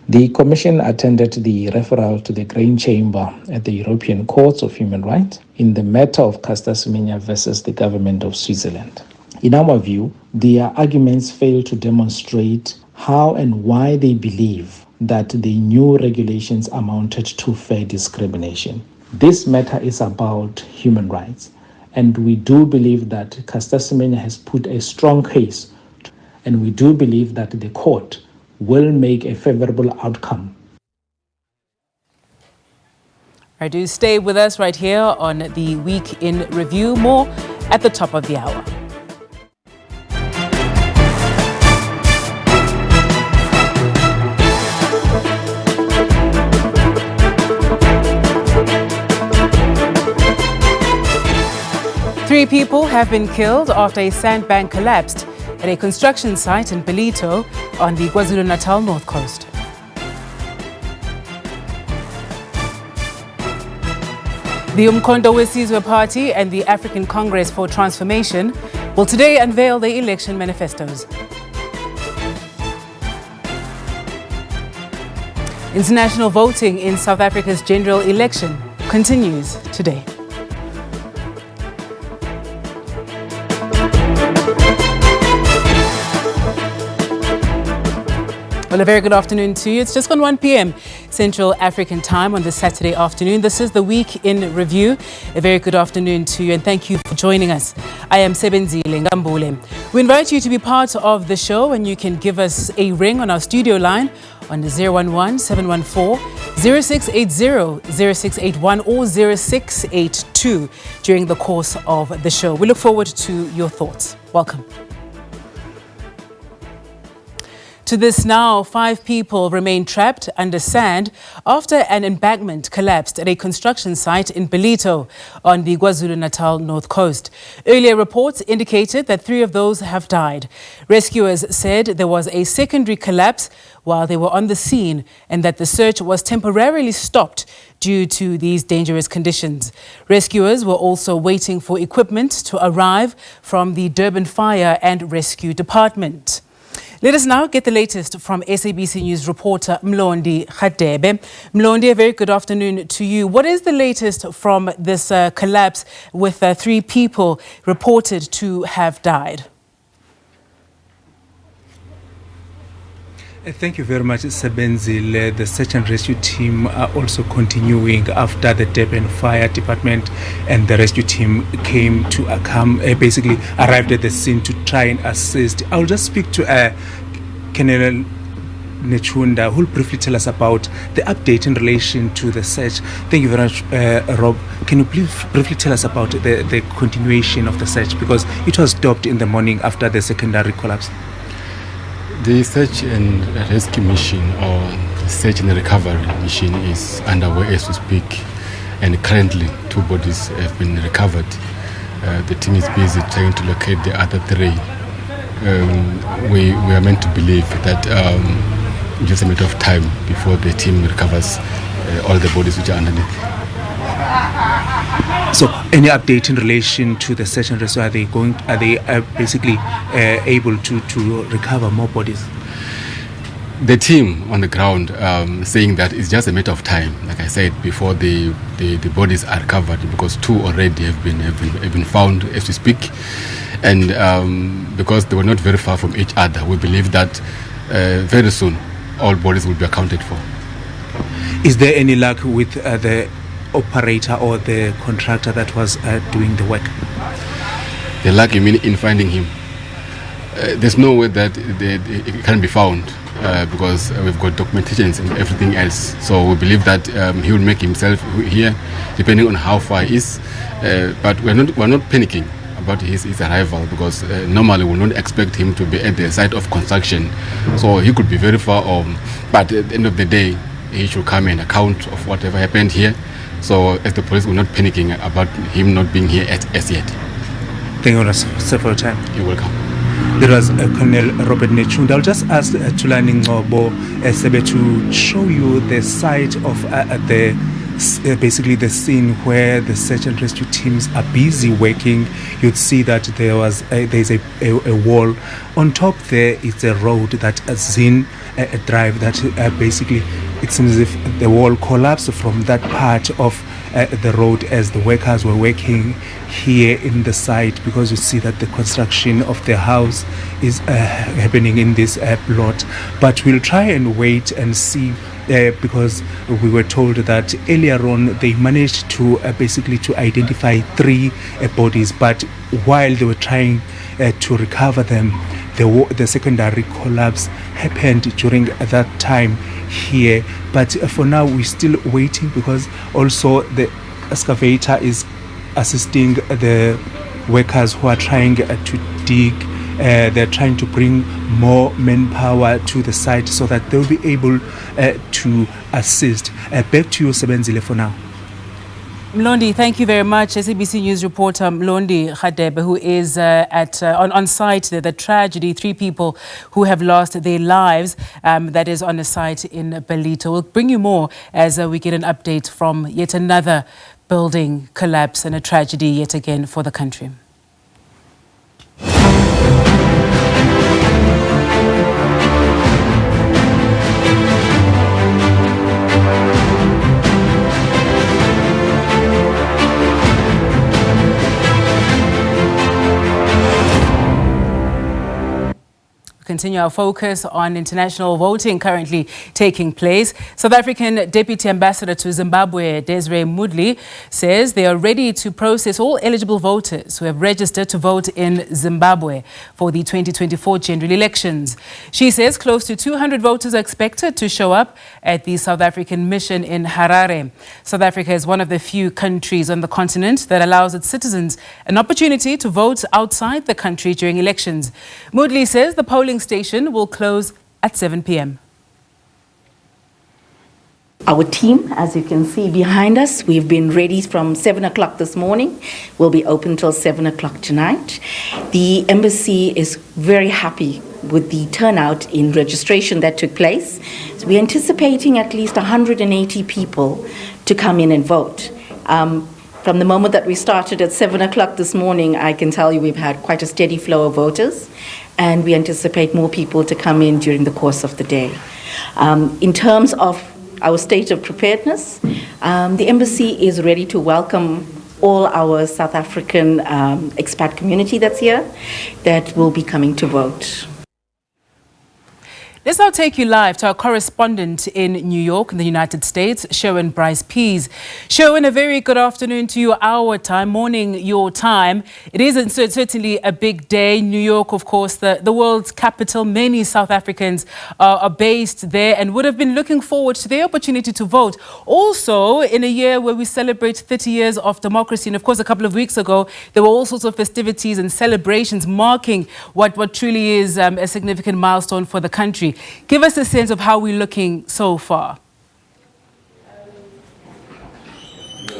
The Commission attended the referral to the Grain Chamber at the European Court of Human Rights in the matter of Caster Semenya versus the government of Switzerland. In our view, their arguments fail to demonstrate how and why they believe that the new regulations amounted to fair discrimination. This matter is about human rights, and we do believe that Caster Semenya has put a strong case, and we do believe that the court will make a favorable outcome. I do stay with us right here on The Week in Review. More at the top of the hour. 3 people have been killed after a sandbank collapsed at a construction site in Bito on the KwaZulu-Natal North Coast. The uMkhonto weSizwe Party and the African Congress for Transformation will today unveil their election manifestos. International voting in South Africa's general election continues today. Well, a very good afternoon to you. It's just gone 1 p.m. Central African time on this Saturday afternoon. This is the Week in Review. A very good afternoon to you and thank you for joining us. I am Sebenzile Ngambule. We invite you to be part of the show and you can give us a ring on our studio line on 011-714-0680, 0681 or 0682 during the course of the show. We look forward to your thoughts. Welcome. To this now, 5 people remain trapped under sand after an embankment collapsed at a construction site in Bito on the KwaZulu-Natal North Coast. Earlier reports indicated that 3 of those have died. Rescuers said there was a secondary collapse while they were on the scene and that the search was temporarily stopped due to these dangerous conditions. Rescuers were also waiting for equipment to arrive from the Durban Fire and Rescue Department. Let us now get the latest from SABC News reporter Mlondi Khadebe. Mlondi, a very good afternoon to you. What is the latest from this collapse with 3 people reported to have died? Thank you very much, Sebenzile. The search and rescue team are also continuing after the Durban Fire Department and the rescue team basically arrived at the scene to try and assist. I'll just speak to Colonel Nechunda, who will briefly tell us about the update in relation to the search. Thank you very much, Rob. Can you please briefly tell us about the continuation of the search, because it was stopped in the morning after the secondary collapse? The search and rescue mission, or the search and recovery mission, is underway as we speak, and currently 2 bodies have been recovered. The team is busy trying to locate the other 3. We are meant to believe that just a matter of time before the team recovers all the bodies which are underneath. So, any update in relation to the search and rescue? Are they basically able to recover more bodies? The team on the ground saying that it's just a matter of time, like I said, before the bodies are recovered, because 2 already have been found as we speak, and because they were not very far from each other, we believe that very soon all bodies will be accounted for. Is there any luck with the operator or the contractor that was doing the work? The luck you mean in finding him? There's no way that it can be found because we've got documentations and everything else. So we believe that he will make himself here, depending on how far he is. But we're not panicking about his arrival, because normally we don't expect him to be at the site of construction. So he could be very far off. But at the end of the day, he should come and account of whatever happened here. So as the police, we're not panicking about him not being here as yet. Thank you for your time. You're welcome. There was Colonel Robert Nechunda. I'll just ask Tulani Ngobo Sebe to show you the site of basically the scene where the search and rescue teams are busy working. You'd see that there's a wall. On top there is a road that is in a drive that basically it seems as if the wall collapsed from that part of the road as the workers were working here in the site, because you see that the construction of the house is happening in this plot. But we'll try and wait and see, because we were told that earlier on they managed to basically to identify 3 bodies, but while they were trying to recover them, the secondary collapse happened during that time here. But for now we're still waiting, because also the excavator is assisting the workers who are trying to dig. They're trying to bring more manpower to the site so that they'll be able to assist. Back to you, Sebenzile, for now. Mlondi, thank you very much. SABC News reporter Mlondi Khadebe, who is on site there, the tragedy, 3 people who have lost their lives, that is on a site in Bito. We'll bring you more as we get an update from yet another building collapse and a tragedy yet again for the country. Continue our focus on international voting currently taking place. South African Deputy Ambassador to Zimbabwe, Desiree Moodley, says they are ready to process all eligible voters who have registered to vote in Zimbabwe for the 2024 general elections. She says close to 200 voters are expected to show up at the South African mission in Harare. South Africa is one of the few countries on the continent that allows its citizens an opportunity to vote outside the country during elections. Moodley says the polling station will close at 7 p.m. Our team, as you can see behind us, we've been ready from 7 o'clock this morning. We'll be open till 7 o'clock tonight. The embassy is very happy with the turnout in registration that took place. So we're anticipating at least 180 people to come in and vote. From the moment that we started at 7 o'clock this morning, I can tell you we've had quite a steady flow of voters, and we anticipate more people to come in during the course of the day. In terms of our state of preparedness, the embassy is ready to welcome all our South African expat community that's here that will be coming to vote. Let's now take you live to our correspondent in New York in the United States, Sherwin Bryce Pease. Sherwin, a very good afternoon to you, our time, morning your time. It is certainly a big day. New York, of course, the world's capital. Many South Africans are based there and would have been looking forward to the opportunity to vote. Also, in a year where we celebrate 30 years of democracy, and of course, a couple of weeks ago, there were all sorts of festivities and celebrations marking what truly is a significant milestone for the country. Give us a sense of how we're looking so far.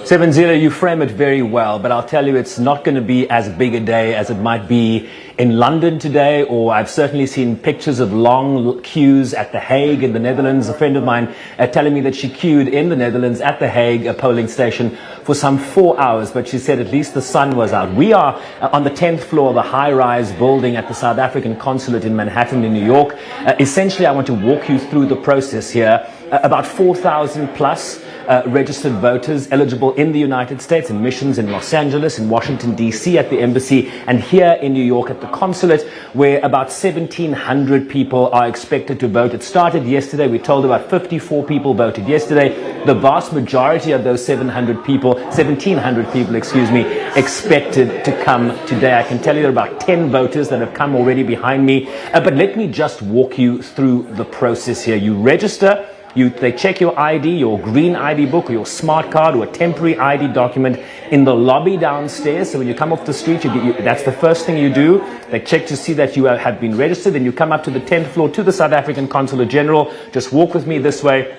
7-0, you frame it very well, but I'll tell you it's not going to be as big a day as it might be in London today, or I've certainly seen pictures of long queues at The Hague in the Netherlands. A friend of mine telling me that she queued in the Netherlands at The Hague, a polling station, for some 4 hours, but she said at least the sun was out. We are on the 10th floor of a high-rise building at the South African consulate in Manhattan in New York. Essentially, I want to walk you through the process here. About 4,000 plus registered voters eligible in the United States, in missions in Los Angeles, in Washington, D.C. at the embassy, and here in New York at the consulate, where about 1,700 people are expected to vote. It started yesterday. We're told about 54 people voted yesterday. The vast majority of those 1,700 people, excuse me, expected to come today. I can tell you there are about 10 voters that have come already behind me. But let me just walk you through the process here. You register. They check your ID, your green ID book or your smart card or a temporary ID document in the lobby downstairs. So when you come off the street, that's the first thing you do. They check to see that you have been registered. Then you come up to the 10th floor to the South African Consulate General. Just walk with me this way,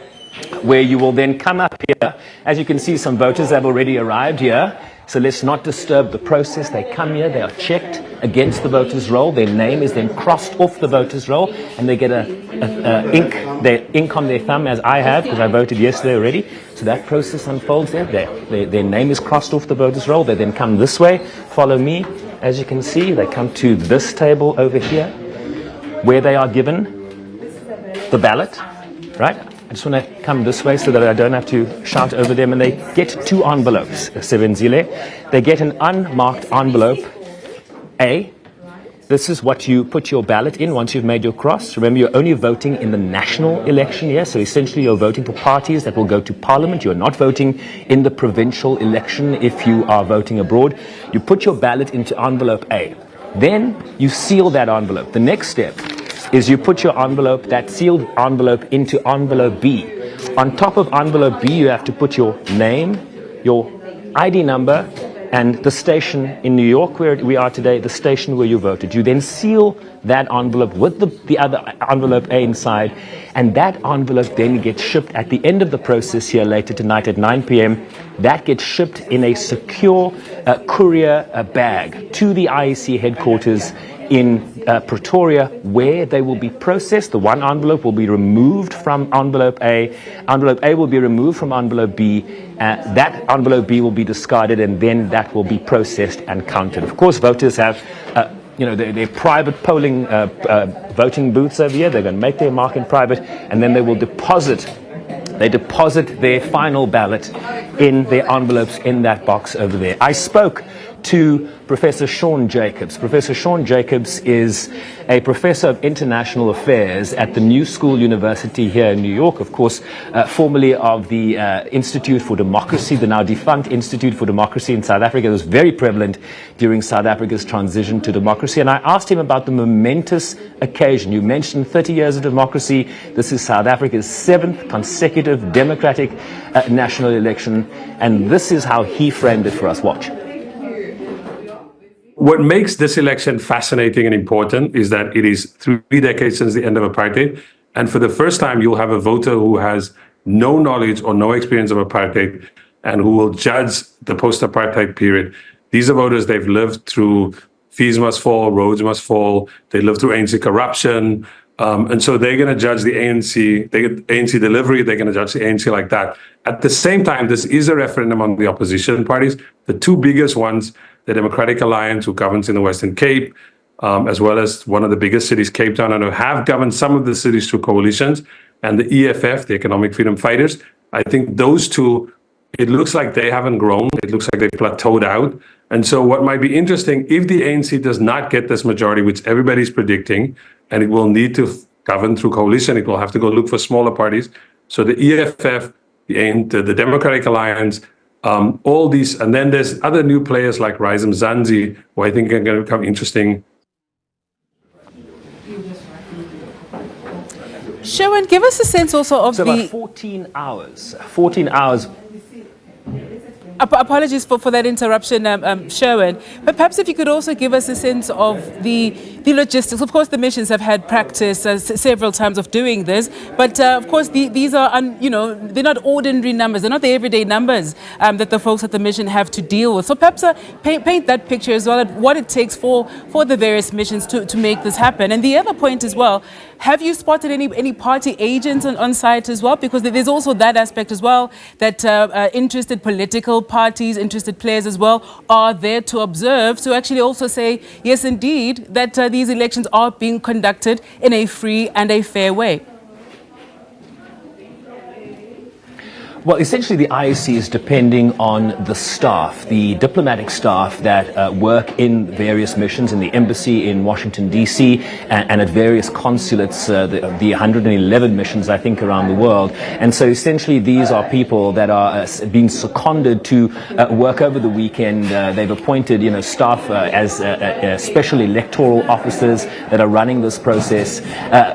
where you will then come up here. As you can see, some voters have already arrived here. So let's not disturb the process. They come here, they are checked against the voters' roll. Their name is then crossed off the voters' roll, and they get their ink on their thumb, as I have, because I voted yesterday already. So that process unfolds there. Their name is crossed off the voters' roll. They then come this way, follow me. As you can see, they come to this table over here, where they are given the ballot, right? I just want to come this way so that I don't have to shout over them. And they get 2 envelopes, 7-0. They get an unmarked envelope, A. This is what you put your ballot in once you've made your cross. Remember, you're only voting in the national election here. So essentially, you're voting for parties that will go to parliament. You're not voting in the provincial election if you are voting abroad. You put your ballot into envelope A. Then you seal that envelope. The next step is you put your envelope, that sealed envelope, into envelope B. On top of envelope B, you have to put your name, your ID number, and the station in New York where we are today, the station where you voted. You then seal that envelope with the other envelope A inside, and that envelope then gets shipped at the end of the process here later tonight at 9 p.m. That gets shipped in a secure courier bag to the IEC headquarters in Pretoria, where they will be processed. The one envelope will be removed from envelope A. Envelope A will be removed from envelope B. That envelope B will be discarded, and then that will be processed and counted. Of course, voters have their private polling voting booths over here. They're going to make their mark in private, and then they will deposit their final ballot in their envelopes in that box over there. I spoke to Professor Sean Jacobs. Professor Sean Jacobs is a professor of international affairs at the New School University here in New York, of course, formerly of the Institute for Democracy, the now defunct Institute for Democracy in South Africa. It was very prevalent during South Africa's transition to democracy. And I asked him about the momentous occasion. You mentioned 30 years of democracy. This is South Africa's 7th consecutive democratic national election. And this is how he framed it for us. Watch. What makes this election fascinating and important is that it is 3 decades since the end of apartheid. And for the first time, you'll have a voter who has no knowledge or no experience of apartheid and who will judge the post-apartheid period. These are voters, they've lived through fees must fall, roads must fall. They lived through ANC corruption. And so they're going to judge the ANC, they get ANC delivery, they're going to judge the ANC like that. At the same time, this is a referendum on the opposition parties. The two biggest ones, the Democratic Alliance, who governs in the Western Cape, as well as one of the biggest cities, Cape Town, and who have governed some of the cities through coalitions, and the EFF, the Economic Freedom Fighters. I think those two, it looks like they haven't grown. It looks like they've plateaued out. And so what might be interesting, if the ANC does not get this majority, which everybody's predicting, and it will need to govern through coalition, it will have to go look for smaller parties. So the EFF, the Democratic Alliance, all these, and then there's other new players like Rise Mzansi, who I think are going to become interesting. Sherwin, give us a sense also of about 14 hours. Apologies for that interruption, Sherwin. But perhaps if you could also give us a sense of the logistics. Of course, the missions have had practice several times of doing this, but of course, these are, they're not ordinary numbers. They're not the everyday numbers that the folks at the mission have to deal with. So perhaps paint that picture as well, what it takes for the various missions to make this happen. And the other point as well, have you spotted any party agents on site as well? Because there's also that aspect as well, that interested political parties, interested players as well, are there to observe, to actually also say, yes, indeed, that these elections are being conducted in a free and a fair way. Well, essentially the IEC is depending on the staff, the diplomatic staff that work in various missions, in the embassy in Washington, D.C., and at various consulates, the 111 missions, I think, around the world. And so essentially these are people that are being seconded to work over the weekend. They've appointed, staff as special electoral officers that are running this process.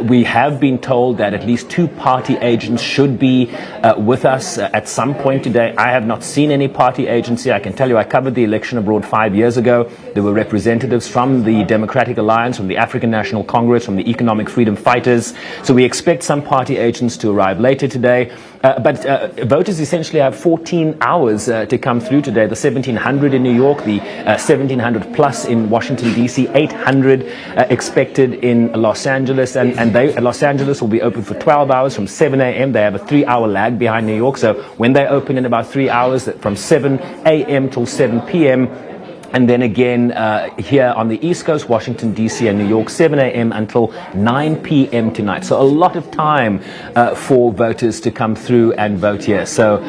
We have been told that at least 2 party agents should be with us at some point today. I have not seen any party agency. I can tell you I covered the election abroad 5 years ago. There were representatives from the Democratic Alliance, from the African National Congress, from the Economic Freedom Fighters. So we expect some party agents to arrive later today. But voters essentially have 14 hours to come through today. The 1,700 in New York, the 1,700 plus in Washington, D.C., 800 expected in Los Angeles. And Los Angeles will be open for 12 hours from 7 a.m. They have a 3-hour lag behind New York. So when they open in about 3 hours, from 7 a.m. till 7 p.m., and then again here on the East Coast, Washington, D.C. and New York, 7 a.m. until 9 p.m. tonight. So a lot of time for voters to come through and vote here. So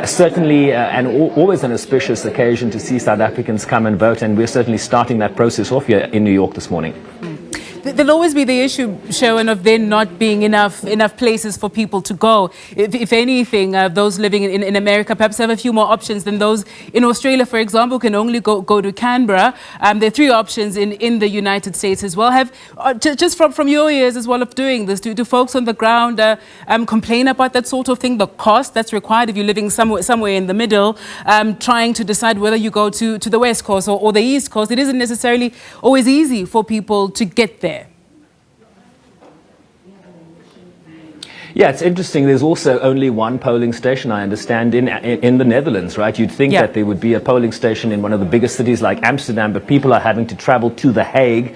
certainly, and always an auspicious occasion to see South Africans come and vote. And we're certainly starting that process off here in New York this morning. There'll always be the issue, Sherwin, of there not being enough places for people to go. If anything, those living in America perhaps have a few more options than those in Australia, for example, can only go to Canberra. There are 3 options in the United States as well. Have just from your years as well of doing this, do folks on the ground complain about that sort of thing, the cost that's required if you're living somewhere in the middle, trying to decide whether you go to the West Coast or the East Coast? It isn't necessarily always easy for people to get there. Yeah, it's interesting. There's also only one polling station, I understand, in the Netherlands, right? You'd think that there would be a polling station in one of the biggest cities like Amsterdam, but people are having to travel to The Hague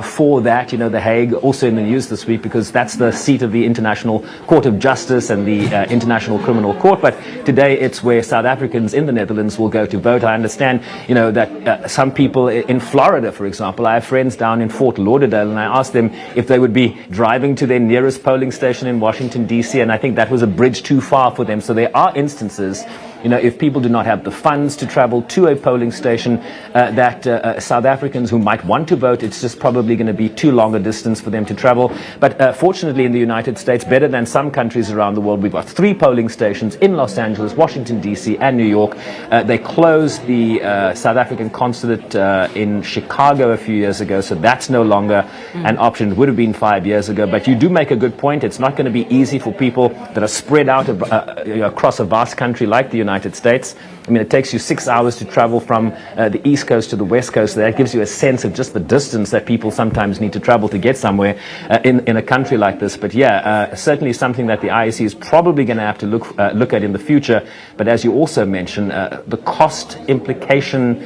for that. You know, The Hague also in the news this week because that's the seat of the International Court of Justice and the International Criminal Court. But today it's where South Africans in the Netherlands will go to vote. I understand, you know, that some people in Florida, for example, I have friends down in Fort Lauderdale, and I asked them if they would be driving to their nearest polling station in Washington, D.C., and I think that was a bridge too far for them. So there are instances, you know, if people do not have the funds to travel to a polling station, that South Africans who might want to vote, it's just probably going to be too long a distance for them to travel. But fortunately in the United States, better than some countries around the world, we've got 3 polling stations in Los Angeles, Washington, D.C. and New York. They closed the South African consulate in Chicago a few years ago, so that's no longer an option. It would have been 5 years ago. But you do make a good point. It's not going to be easy for people that are spread out across a vast country like the United States. I mean, it takes you 6 hours to travel from the East Coast to the West Coast. So that gives you a sense of just the distance that people sometimes need to travel to get somewhere in a country like this. But yeah, certainly something that the IEC is probably going to have to look at in the future. But as you also mentioned, the cost implication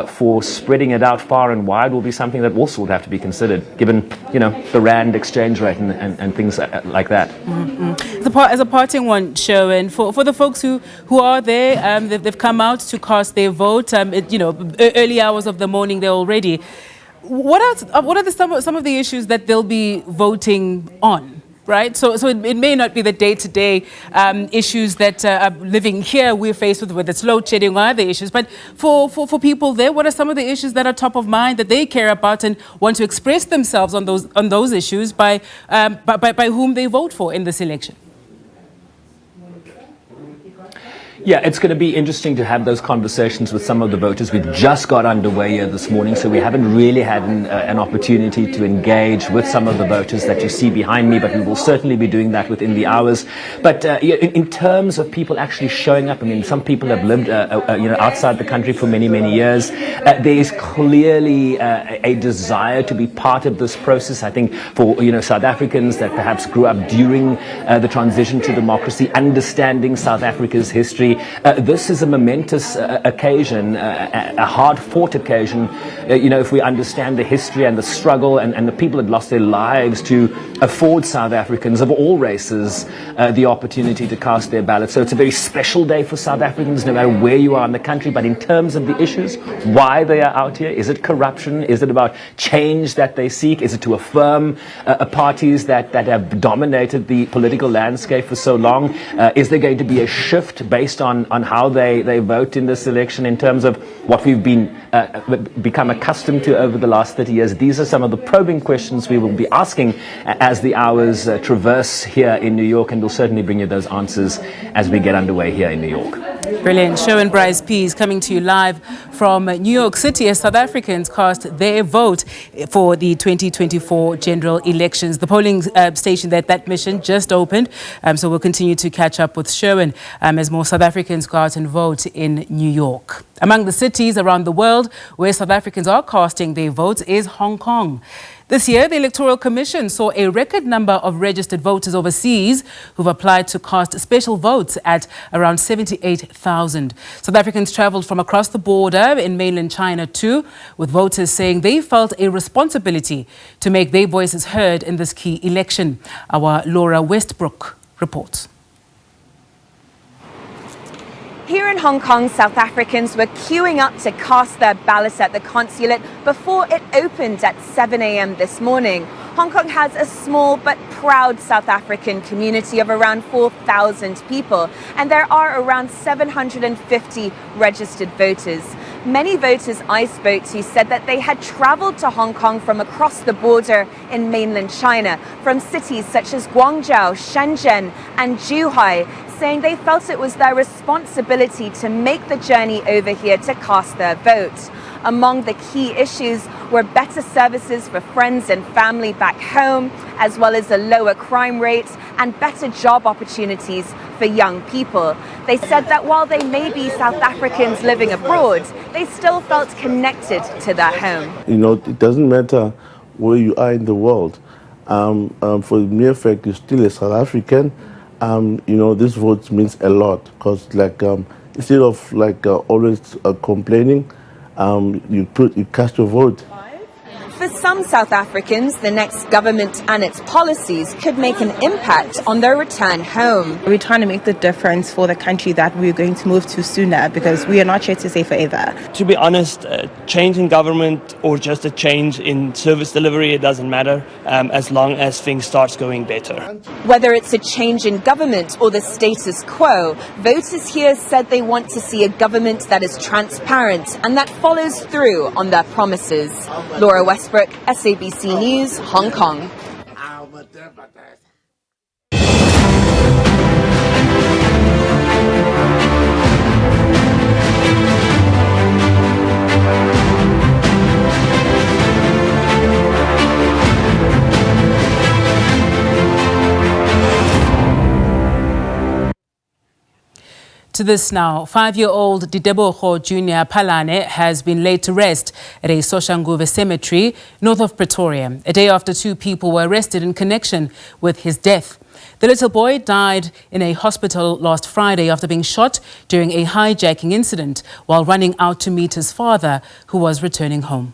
for spreading it out far and wide will be something that also would have to be considered, given, you know, the rand exchange rate and things like that. As a parting one, Sherwin, for the folks who are there, they've come out to cast their vote. Early hours of the morning there already. What are some of the issues that they'll be voting on? Right, so it may not be the day-to-day issues that living here we're faced with, whether it's load shedding or other issues. But for people there, what are some of the issues that are top of mind that they care about and want to express themselves on those issues by whom they vote for in this election? Yeah, it's going to be interesting to have those conversations with some of the voters. We've just got underway here this morning, so we haven't really had an opportunity to engage with some of the voters that you see behind me, but we will certainly be doing that within the hours. But in terms of people actually showing up, I mean, some people have lived outside the country for many, many years. There is clearly a desire to be part of this process. I think for South Africans that perhaps grew up during the transition to democracy, understanding South Africa's history, this is a momentous occasion, a hard-fought occasion. If we understand the history and the struggle and the people that lost their lives to afford South Africans of all races the opportunity to cast their ballot. So it's a very special day for South Africans, no matter where you are in the country. But in terms of the issues, why they are out here, is it corruption? Is it about change that they seek? Is it to affirm parties that have dominated the political landscape for so long? Is there going to be a shift based on how they vote in this election in terms of what we've become accustomed to over the last 30 years? These are some of the probing questions we will be asking as the hours traverse here in New York, and we'll certainly bring you those answers as we get underway here in New York. Brilliant. Sherwin Bryce Pease coming to you live from New York City as South Africans cast their vote for the 2024 general elections. The polling station that mission just opened, so we'll continue to catch up with Sherwin as more South Africans go out and vote in New York. Among the cities around the world where South Africans are casting their votes is Hong Kong. This year, the Electoral Commission saw a record number of registered voters overseas who've applied to cast special votes at around 78,000. South Africans travelled from across the border in mainland China too, with voters saying they felt a responsibility to make their voices heard in this key election. Our Laura Westbrook reports. Here in Hong Kong, South Africans were queuing up to cast their ballots at the consulate before it opened at 7 a.m. this morning. Hong Kong has a small but proud South African community of around 4,000 people, and there are around 750 registered voters. Many voters I spoke to said that they had traveled to Hong Kong from across the border in mainland China, from cities such as Guangzhou, Shenzhen and Zhuhai, saying they felt it was their responsibility to make the journey over here to cast their vote. Among the key issues were better services for friends and family back home, as well as a lower crime rate and better job opportunities for young people. They said that while they may be South Africans living abroad, they still felt connected to their home. You know, it doesn't matter where you are in the world. For the mere fact you're still a South African, you know, this vote means a lot, because instead of always complaining, you cast your vote. For some South Africans, the next government and its policies could make an impact on their return home. We're trying to make the difference for the country that we're going to move to sooner, because we are not here to stay forever. To be honest, change in government or just a change in service delivery, it doesn't matter, as long as things start going better. Whether it's a change in government or the status quo, voters here said they want to see a government that is transparent and that follows through on their promises. Laura Westbrook, SABC News, Hong Kong. To this now, 5-year-old Didebogo Jr. Palane has been laid to rest at a Soshanguve cemetery north of Pretoria, a day after 2 people were arrested in connection with his death. The little boy died in a hospital last Friday after being shot during a hijacking incident while running out to meet his father, who was returning home.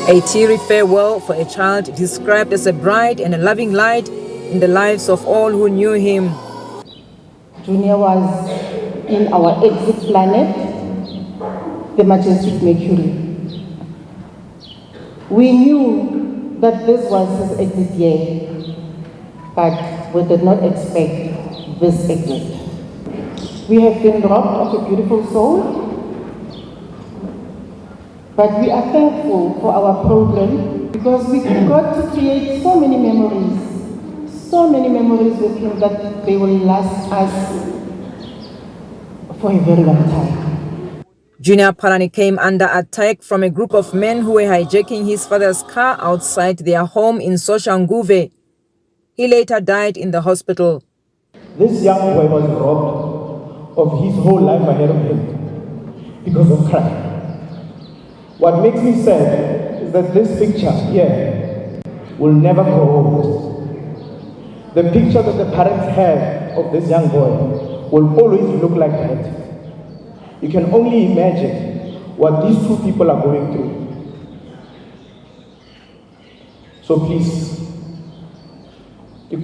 A teary farewell for a child described as a bright and a loving light in the lives of all who knew him. Junior was in our exit planet, the majestic Mercury. We knew that this was his exit year, but we did not expect this exit. We have been robbed of a beautiful soul, but we are thankful for our program because we got to create so many memories with him that they will last us for a very long time. Junior Palane came under attack from a group of men who were hijacking his father's car outside their home in Soshanguve. He later died in the hospital. This young boy was robbed of his whole life ahead of him because of crime. What makes me sad is that this picture here will never grow old. The picture that the parents have of this young boy will always look like that. You can only imagine what these 2 people are going through. So please, and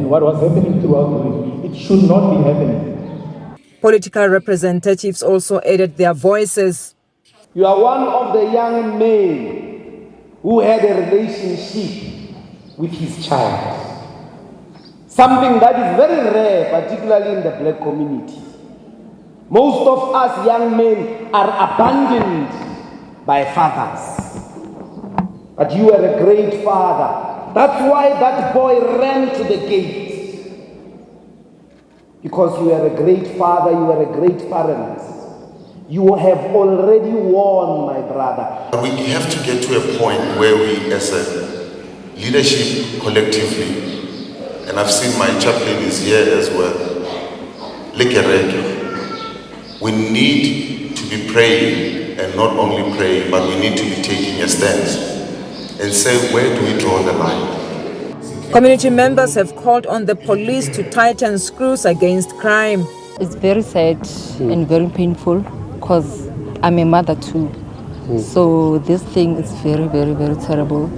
what was happening throughout the week, it should not be happening. Political representatives also added their voices. You are one of the young men who had a relationship with his child. Something that is very rare, particularly in the black community. Most of us young men are abandoned by fathers. But you were a great father. That's why that boy ran to the gate. Because you are a great father, you are a great parent. You have already won, my brother. We have to get to a point where we, as a leadership collectively, and I've seen my chaplain is here as well, we need to be praying, and not only praying, but we need to be taking a stance and say, where do we draw the line? Community members have called on the police to tighten screws against crime. It's very sad and very painful because I'm a mother too. So this thing is very, very, very terrible.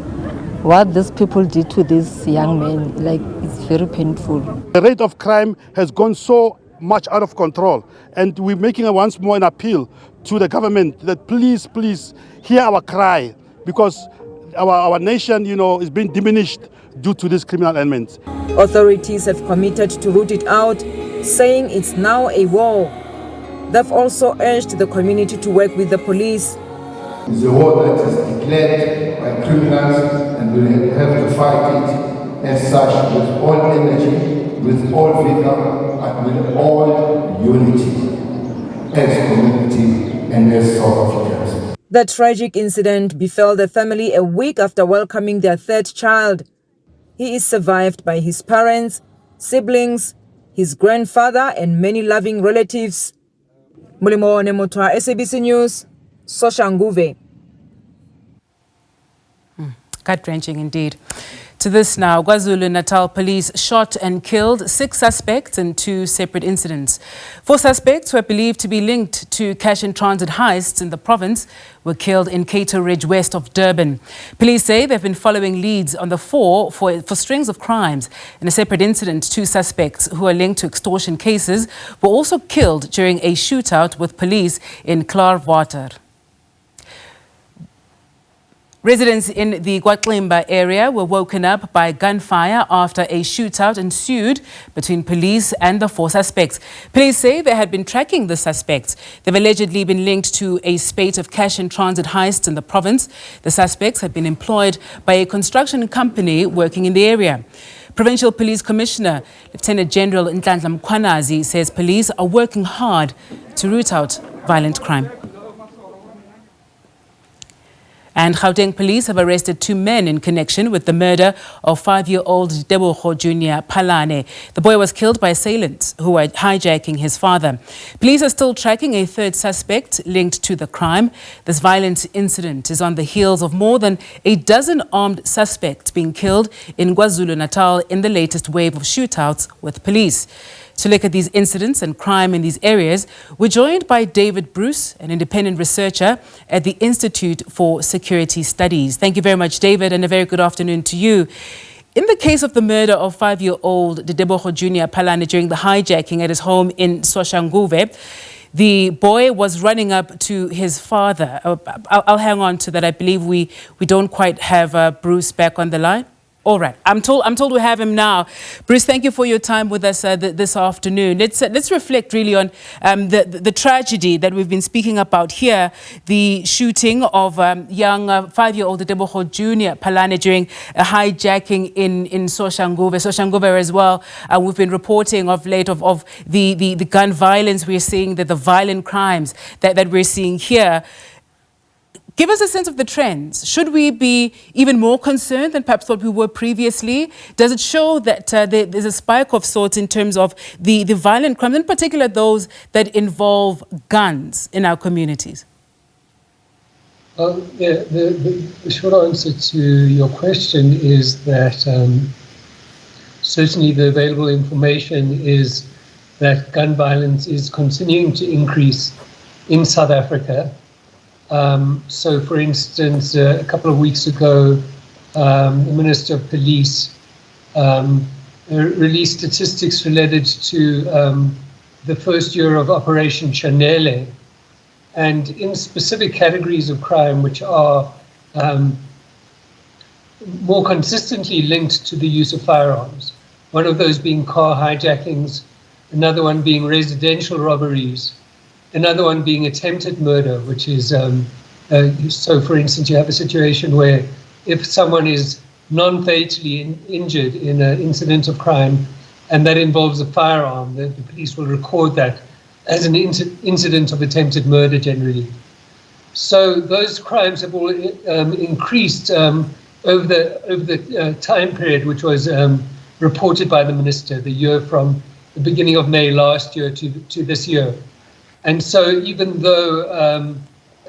What these people did to this young man, it's very painful. The rate of crime has gone so much out of control, and we're making once more an appeal to the government that please, please hear our cry, because our nation, is being diminished due to these criminal elements. Authorities have committed to root it out, saying it's now a war. They've also urged the community to work with the police. It's a war that is declared by criminals, and we have to fight it as such with all energy, with all vigor, and with all unity as community and as South Africans. The tragic incident befell the family a week after welcoming their third child. He is survived by his parents, siblings, his grandfather, and many loving relatives. Mulimo Nemotwa, SABC News, Soshanguve. Gut-wrenching indeed. To this now, KwaZulu-Natal police shot and killed 6 suspects in 2 separate incidents. 4 suspects who are believed to be linked to cash and transit heists in the province were killed in Cato Ridge west of Durban. Police say they've been following leads on the 4 for strings of crimes. In a separate incident, 2 suspects who are linked to extortion cases were also killed during a shootout with police in Klaarwater. Residents in the Gauteng area were woken up by gunfire after a shootout ensued between police and the 4 suspects. Police say they had been tracking the suspects. They've allegedly been linked to a spate of cash and transit heists in the province. The suspects had been employed by a construction company working in the area. Provincial Police Commissioner Lieutenant General Nhlanhla Mkhwanazi says police are working hard to root out violent crime. And Gauteng police have arrested 2 men in connection with the murder of 5-year-old Debogo Jr. Palane. The boy was killed by assailants who were hijacking his father. Police are still tracking a 3rd suspect linked to the crime. This violent incident is on the heels of more than a dozen armed suspects being killed in KwaZulu-Natal in the latest wave of shootouts with police. To look at these incidents and crime in these areas, we're joined by David Bruce, an independent researcher at the Institute for Security Studies. Thank you very much, David, and a very good afternoon to you. In the case of the murder of 5-year-old Debogo Jr. Palane during the hijacking at his home in Soshanguve, the boy was running up to his father. I'll hang on to that. I believe we don't quite have Bruce back on the line. All right. I'm told we have him now. Bruce, thank you for your time with us this afternoon. Let's reflect really on the tragedy that we've been speaking about here, the shooting of young 5-year-old Debogo Jr. Palane during a hijacking in Soshanguve as well. We've been reporting of late of the gun violence we're seeing, the violent crimes that we're seeing here. Give us a sense of the trends. Should we be even more concerned than perhaps what we were previously? Does it show that there's a spike of sorts in terms of the violent crimes, in particular those that involve guns in our communities? The short answer to your question is that certainly the available information is that gun violence is continuing to increase in South Africa. So, for instance, a couple of weeks ago, the Minister of Police released statistics related to the first year of Operation Chanele, and in specific categories of crime which are more consistently linked to the use of firearms. One of those being car hijackings, another one being residential robberies, another one being attempted murder, which is, so for instance, you have a situation where if someone is non-fatally injured in an incident of crime, and that involves a firearm, the police will record that as an incident of attempted murder generally. So those crimes have all increased over the time period which was reported by the minister, the year from the beginning of May last year to this year. And so even though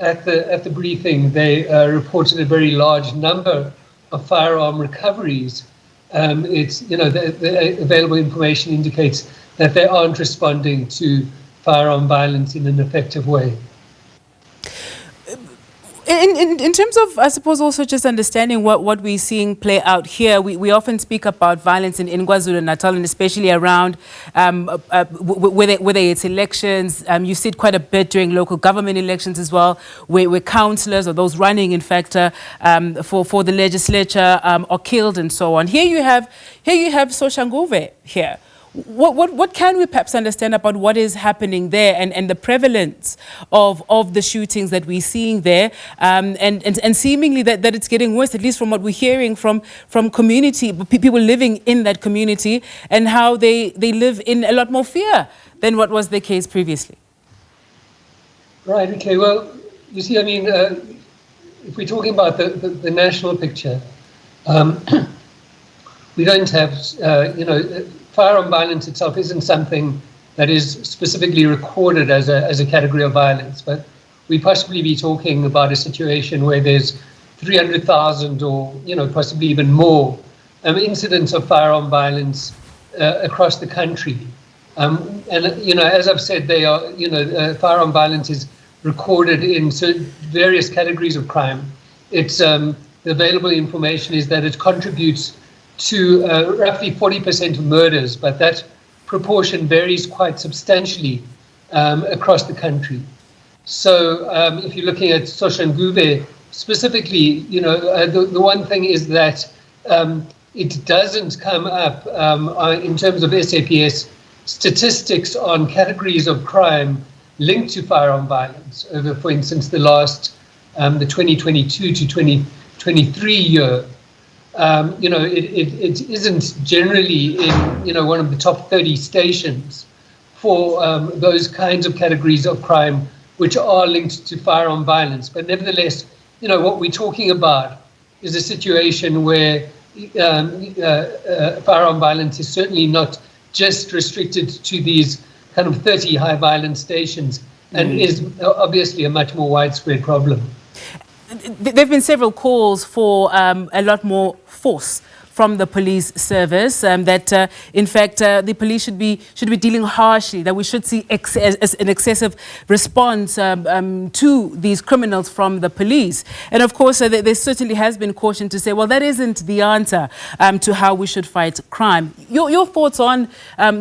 at the briefing they reported a very large number of firearm recoveries, it's, the available information indicates that they aren't responding to firearm violence in an effective way. In terms of, I suppose, also just understanding what we're seeing play out here, we often speak about violence in KwaZulu-Natal, and especially around whether it's elections. You see it quite a bit during local government elections as well, where councillors or those running, in fact, for the legislature are killed and so on. Here you have Soshanguve here. What can we perhaps understand about what is happening there and the prevalence of the shootings that we're seeing there, and seemingly that it's getting worse, at least from what we're hearing from community, people living in that community, and how they live in a lot more fear than what was the case previously? Right, okay, well, you see, I mean, if we're talking about the national picture, we don't have, firearm violence itself isn't something that is specifically recorded as a category of violence, but we possibly be talking about a situation where there's 300,000 or possibly even more incidents of firearm violence across the country. And as I've said, they are firearm violence is recorded in various categories of crime. It's the available information is that it contributes to roughly 40% of murders, but that proportion varies quite substantially across the country. So if you're looking at Soshanguve specifically, the one thing is that it doesn't come up in terms of SAPS statistics on categories of crime linked to firearm violence over, for instance, the 2022 to 2023 year. It isn't generally in one of the top 30 stations for those kinds of categories of crime which are linked to firearm violence. But nevertheless, what we're talking about is a situation where firearm violence is certainly not just restricted to these kind of 30 high violence stations, and is obviously a much more widespread problem. There have been several calls for a lot more force from the police service, that in fact the police should be dealing harshly, that we should see an excessive response to these criminals from the police. And of course there certainly has been caution to say, well, that isn't the answer to how we should fight crime. Your thoughts on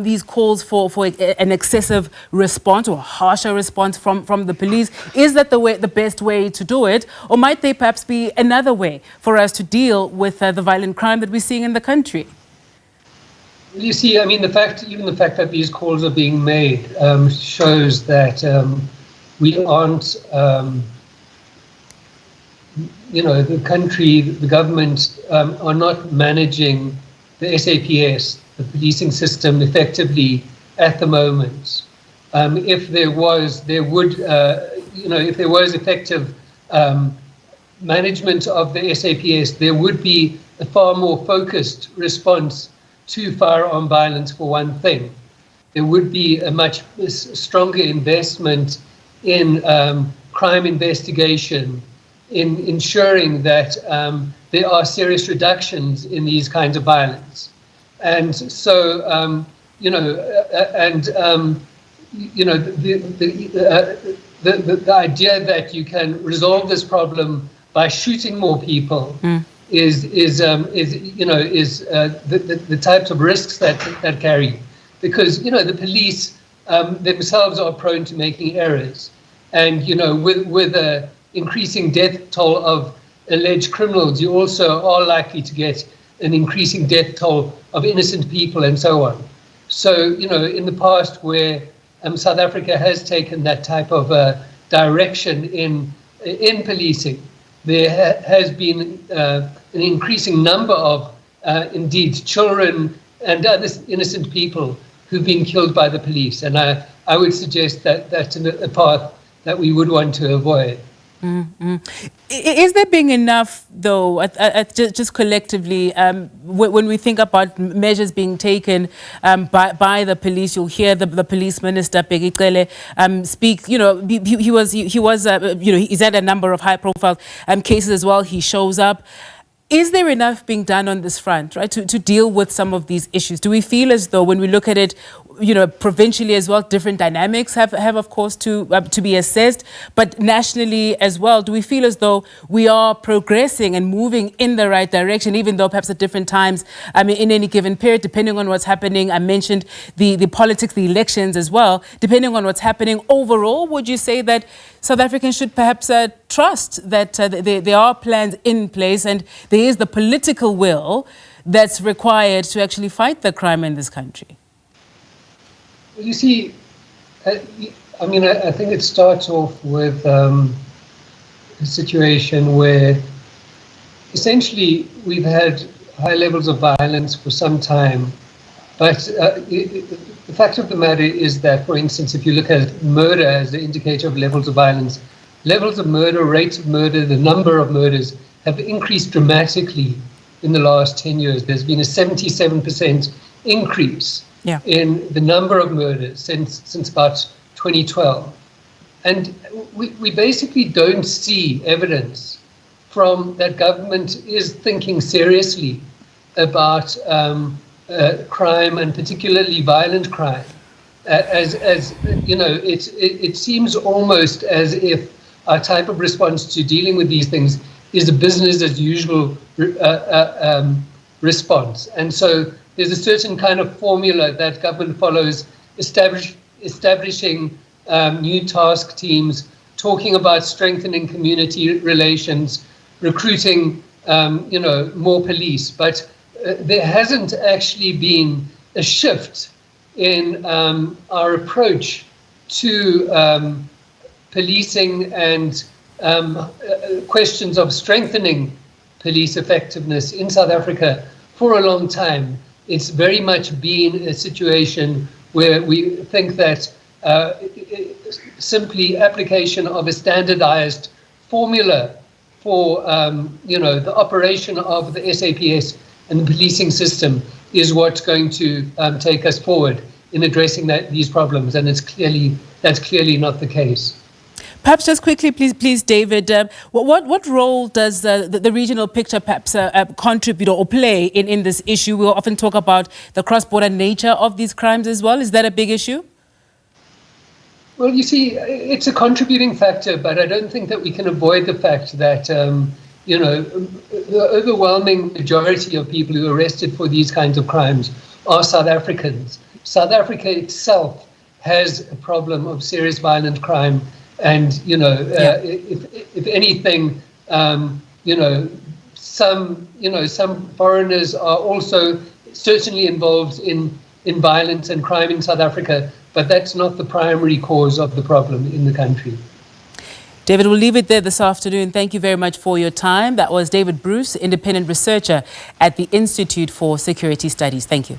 these calls for an excessive response or harsher response from the police? Is that the best way to do it, or might there perhaps be another way for us to deal with the violent crime that we seeing in the country? You see, I mean, even the fact that these calls are being made shows that we aren't, the country, the government are not managing the SAPS, the policing system, effectively at the moment. If there was effective management of the SAPS, there would be a far more focused response to firearm violence, for one thing. There would be a much stronger investment in crime investigation, in ensuring that there are serious reductions in these kinds of violence. And so, the idea that you can resolve this problem by shooting more people is the types of risks that carry, because the police themselves are prone to making errors, and with a increasing death toll of alleged criminals, you also are likely to get an increasing death toll of innocent people and so on. So in the past, where South Africa has taken that type of direction in policing, there has been an increasing number of, indeed, children and other innocent people who've been killed by the police. And I would suggest that that's a path that we would want to avoid. Is there being enough, though, just collectively, when we think about measures being taken by the police? You'll hear the police minister Pegicele speak. He's had a number of high-profile cases as well. He shows up. Is there enough being done on this front, right, to deal with some of these issues? Do we feel as though, when we look at it, provincially as well, different dynamics have of course to be assessed, but nationally as well, do we feel as though we are progressing and moving in the right direction, even though perhaps at different times, in any given period, depending on what's happening? I mentioned the politics, the elections as well, depending on what's happening overall, would you say that South Africans should perhaps trust that there are plans in place and there is the political will that's required to actually fight the crime in this country? You see, I think it starts off with a situation where essentially we've had high levels of violence for some time. But the fact of the matter is that, for instance, if you look at murder as the indicator of levels of violence, levels of murder, rates of murder, the number of murders have increased dramatically in the last 10 years. There's been a 77% increase in the number of murders since about 2012. And we basically don't see evidence from that government is thinking seriously about crime, and particularly violent crime. It seems almost as if our type of response to dealing with these things is a business as usual response. And so there's a certain kind of formula that government follows, establishing new task teams, talking about strengthening community relations, recruiting more police. But there hasn't actually been a shift in our approach to policing and questions of strengthening police effectiveness in South Africa for a long time. It's very much been a situation where we think that simply application of a standardized formula for the operation of the SAPS and the policing system is what's going to take us forward in addressing these problems, and that's clearly not the case. Perhaps just quickly, please, David, what role does the regional picture perhaps contribute or play in this issue? We'll often talk about the cross-border nature of these crimes as well. Is that a big issue? Well, you see, it's a contributing factor, but I don't think that we can avoid the fact that, the overwhelming majority of people who are arrested for these kinds of crimes are South Africans. South Africa itself has a problem of serious violent crime. And, if anything, some foreigners are also certainly involved in violence and crime in South Africa, but that's not the primary cause of the problem in the country. David, we'll leave it there this afternoon. Thank you very much for your time. That was David Bruce, independent researcher at the Institute for Security Studies. Thank you.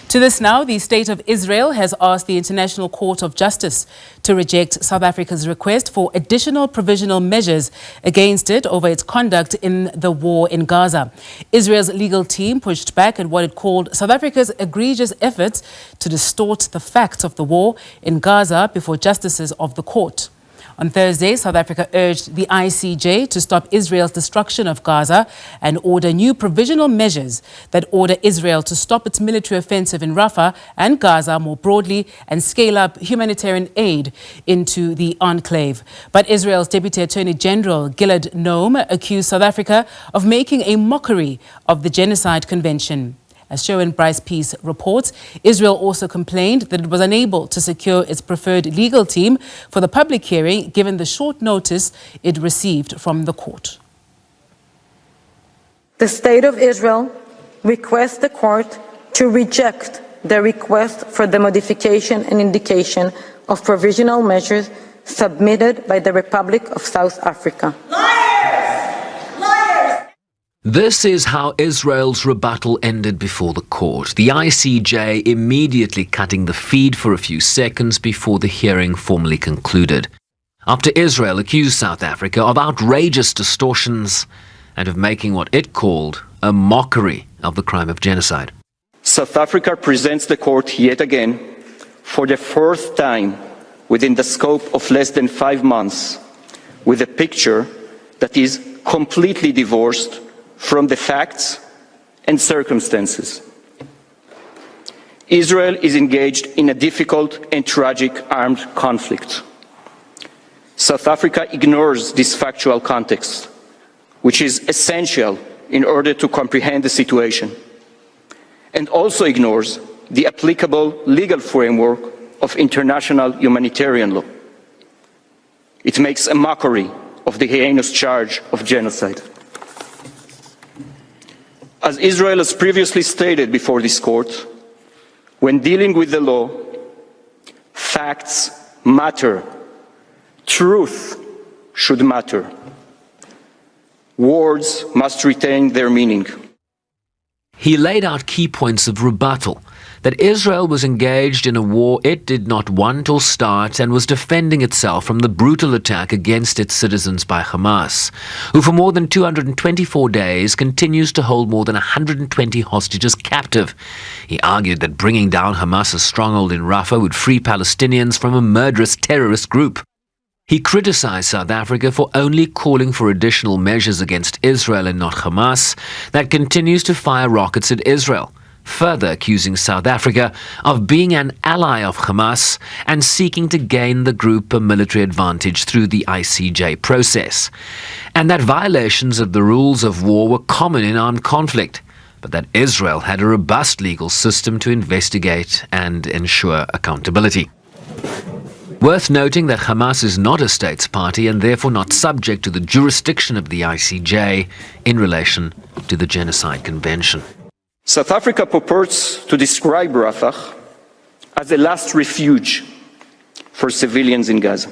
To this now, the State of Israel has asked the International Court of Justice to reject South Africa's request for additional provisional measures against it over its conduct in the war in Gaza. Israel's legal team pushed back at what it called South Africa's egregious efforts to distort the facts of the war in Gaza before justices of the court. On Thursday, South Africa urged the ICJ to stop Israel's destruction of Gaza and order new provisional measures that order Israel to stop its military offensive in Rafah and Gaza more broadly and scale up humanitarian aid into the enclave. But Israel's Deputy Attorney General Gilad Noam accused South Africa of making a mockery of the Genocide Convention. As Sherwin Bryce Peace reports, Israel also complained that it was unable to secure its preferred legal team for the public hearing, given the short notice it received from the court. The State of Israel requests the court to reject the request for the modification and indication of provisional measures submitted by the Republic of South Africa. This is how Israel's rebuttal ended before the court, the ICJ immediately cutting the feed for a few seconds before the hearing formally concluded, after Israel accused South Africa of outrageous distortions and of making what it called a mockery of the crime of genocide. South Africa presents the court yet again, for the fourth time within the scope of less than 5 months, with a picture that is completely divorced from the facts and circumstances. Israel is engaged in a difficult and tragic armed conflict. South Africa ignores this factual context, which is essential in order to comprehend the situation, and also ignores the applicable legal framework of international humanitarian law. It makes a mockery of the heinous charge of genocide. As Israel has previously stated before this court, when dealing with the law, facts matter. Truth should matter. Words must retain their meaning. He laid out key points of rebuttal, that Israel was engaged in a war it did not want or start and was defending itself from the brutal attack against its citizens by Hamas, who for more than 224 days continues to hold more than 120 hostages captive. He argued that bringing down Hamas's stronghold in Rafah would free Palestinians from a murderous terrorist group. He criticized South Africa for only calling for additional measures against Israel and not Hamas, that continues to fire rockets at Israel, further accusing South Africa of being an ally of Hamas and seeking to gain the group a military advantage through the ICJ process, and that violations of the rules of war were common in armed conflict, but that Israel had a robust legal system to investigate and ensure accountability. Worth noting that Hamas is not a states party and therefore not subject to the jurisdiction of the ICJ in relation to the Genocide Convention. South Africa purports to describe Rafah as a last refuge for civilians in Gaza.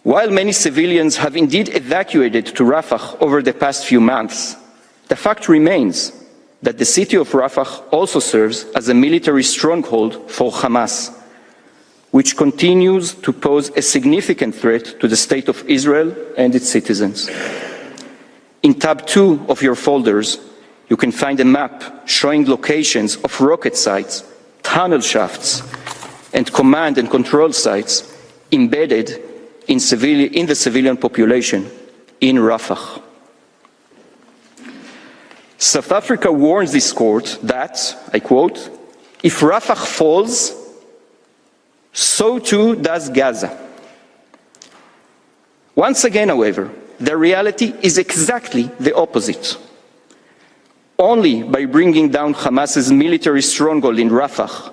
While many civilians have indeed evacuated to Rafah over the past few months, the fact remains that the city of Rafah also serves as a military stronghold for Hamas, which continues to pose a significant threat to the State of Israel and its citizens. In tab 2 of your folders, you can find a map showing locations of rocket sites, tunnel shafts, and command and control sites embedded in the civilian population in Rafah. South Africa warns this court that, I quote, "If Rafah falls, so too does Gaza." Once again, however, the reality is exactly the opposite. Only by bringing down Hamas's military stronghold in Rafah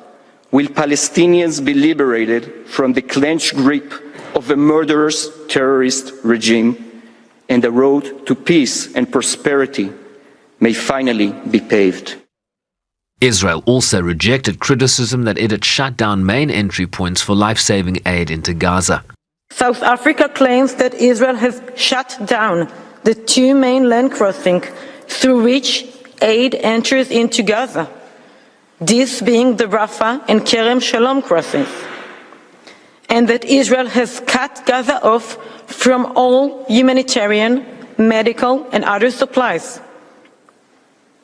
will Palestinians be liberated from the clenched grip of a murderous terrorist regime, and the road to peace and prosperity may finally be paved. Israel also rejected criticism that it had shut down main entry points for life-saving aid into Gaza. South Africa claims that Israel has shut down the two main land crossings through which aid enters into Gaza, this being the Rafah and Kerem Shalom crossings, and that Israel has cut Gaza off from all humanitarian, medical, and other supplies.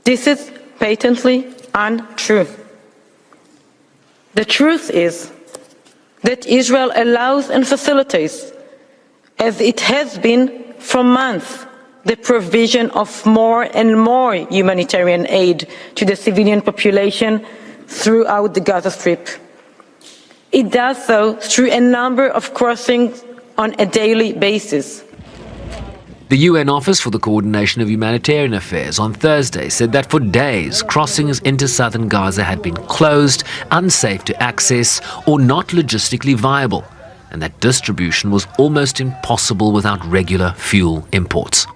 This is patently untrue. The truth is that Israel allows and facilitates, as it has been for months, the provision of more and more humanitarian aid to the civilian population throughout the Gaza Strip. It does so through a number of crossings on a daily basis. The UN Office for the Coordination of Humanitarian Affairs on Thursday said that for days crossings into southern Gaza had been closed, unsafe to access, or not logistically viable, and that distribution was almost impossible without regular fuel imports.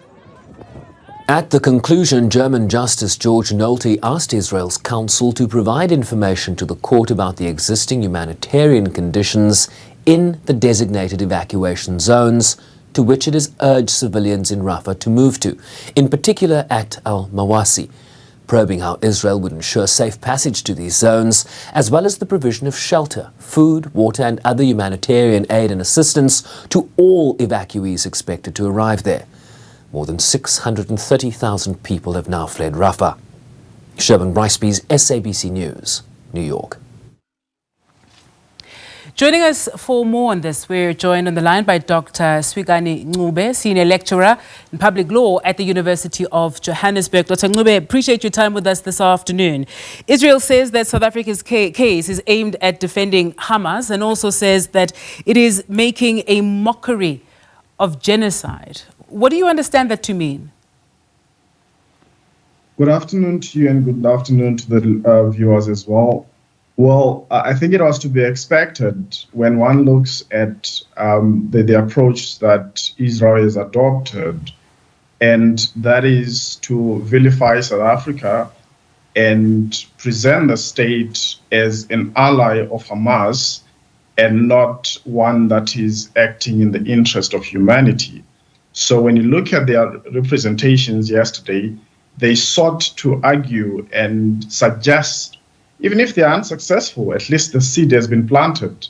At the conclusion, German Justice George Nolte asked Israel's counsel to provide information to the court about the existing humanitarian conditions in the designated evacuation zones to which it has urged civilians in Rafah to move to, in particular at al-Mawasi, probing how Israel would ensure safe passage to these zones, as well as the provision of shelter, food, water and other humanitarian aid and assistance to all evacuees expected to arrive there. More than 630,000 people have now fled Rafah. Sherman Briceby's SABC News, New York. Joining us for more on this, we're joined on the line by Dr. Swigani Ncube, Senior Lecturer in Public Law at the University of Johannesburg. Dr. Ncube, appreciate your time with us this afternoon. Israel says that South Africa's case is aimed at defending Hamas and also says that it is making a mockery of genocide. What do you understand that to mean? Good afternoon to you and good afternoon to the viewers as well. Well, I think it was to be expected when one looks at the approach that Israel has adopted, and that is to vilify South Africa and present the state as an ally of Hamas and not one that is acting in the interest of humanity. So when you look at their representations yesterday, they sought to argue and suggest, even if they are unsuccessful, at least the seed has been planted,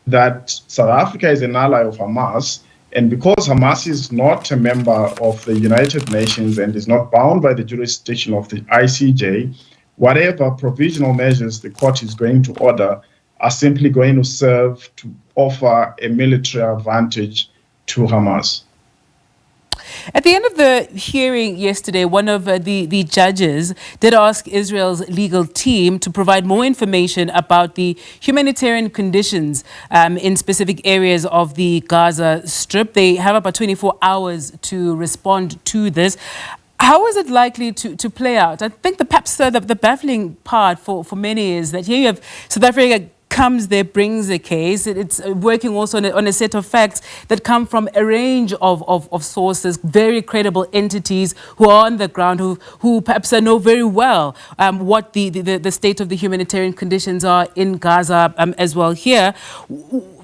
that South Africa is an ally of Hamas. And because Hamas is not a member of the United Nations and is not bound by the jurisdiction of the ICJ, whatever provisional measures the court is going to order are simply going to serve to offer a military advantage to Hamas. At the end of the hearing yesterday, one of the judges did ask Israel's legal team to provide more information about the humanitarian conditions in specific areas of the Gaza Strip. They have about 24 hours to respond to this. How is it likely to play out? I think perhaps the baffling part for many is that here you have South Africa comes there, brings a case. It's working also on a set of facts that come from a range of sources, very credible entities who are on the ground, who perhaps know very well what the state of the humanitarian conditions are in Gaza as well here.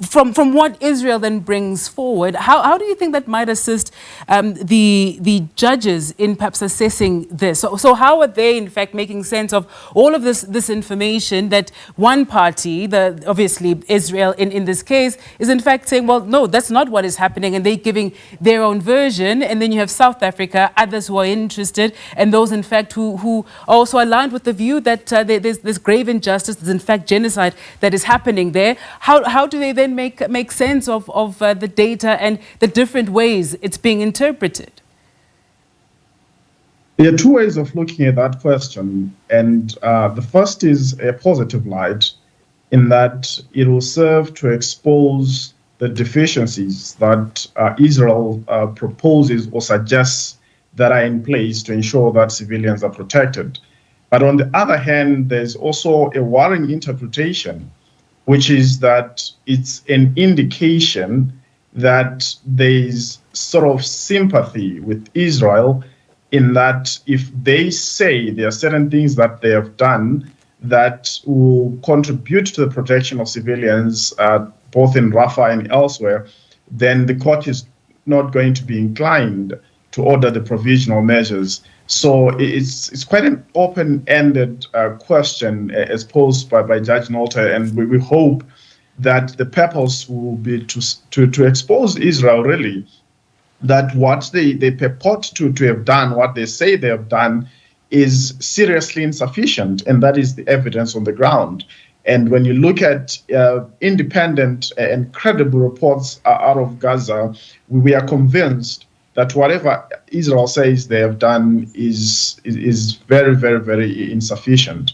From what Israel then brings forward, how do you think that might assist the judges in perhaps assessing this? So how are they in fact making sense of all of this information that one party, obviously Israel in this case, is in fact saying, well, no, that's not what is happening, and they're giving their own version. And then you have South Africa, others who are interested, and those in fact who are also aligned with the view that there's grave injustice, there's in fact genocide that is happening there. How do they then make sense of the data and the different ways it's being interpreted? There are two ways of looking at that question, and the first is a positive light, in that it will serve to expose the deficiencies that Israel proposes or suggests that are in place to ensure that civilians are protected. But on the other hand, there's also a worrying interpretation, which is that it's an indication that there's sort of sympathy with Israel, in that if they say there are certain things that they have done that will contribute to the protection of civilians, both in Rafah and elsewhere, then the court is not going to be inclined to order the provisional measures. So it's quite an open-ended question as posed by Judge Nolte, and we hope that the purpose will be to expose Israel, really, that what they purport to have done, what they say they have done, is seriously insufficient, and that is the evidence on the ground. And when you look at independent and credible reports out of Gaza, we are convinced that whatever Israel says they have done is very, very, very insufficient.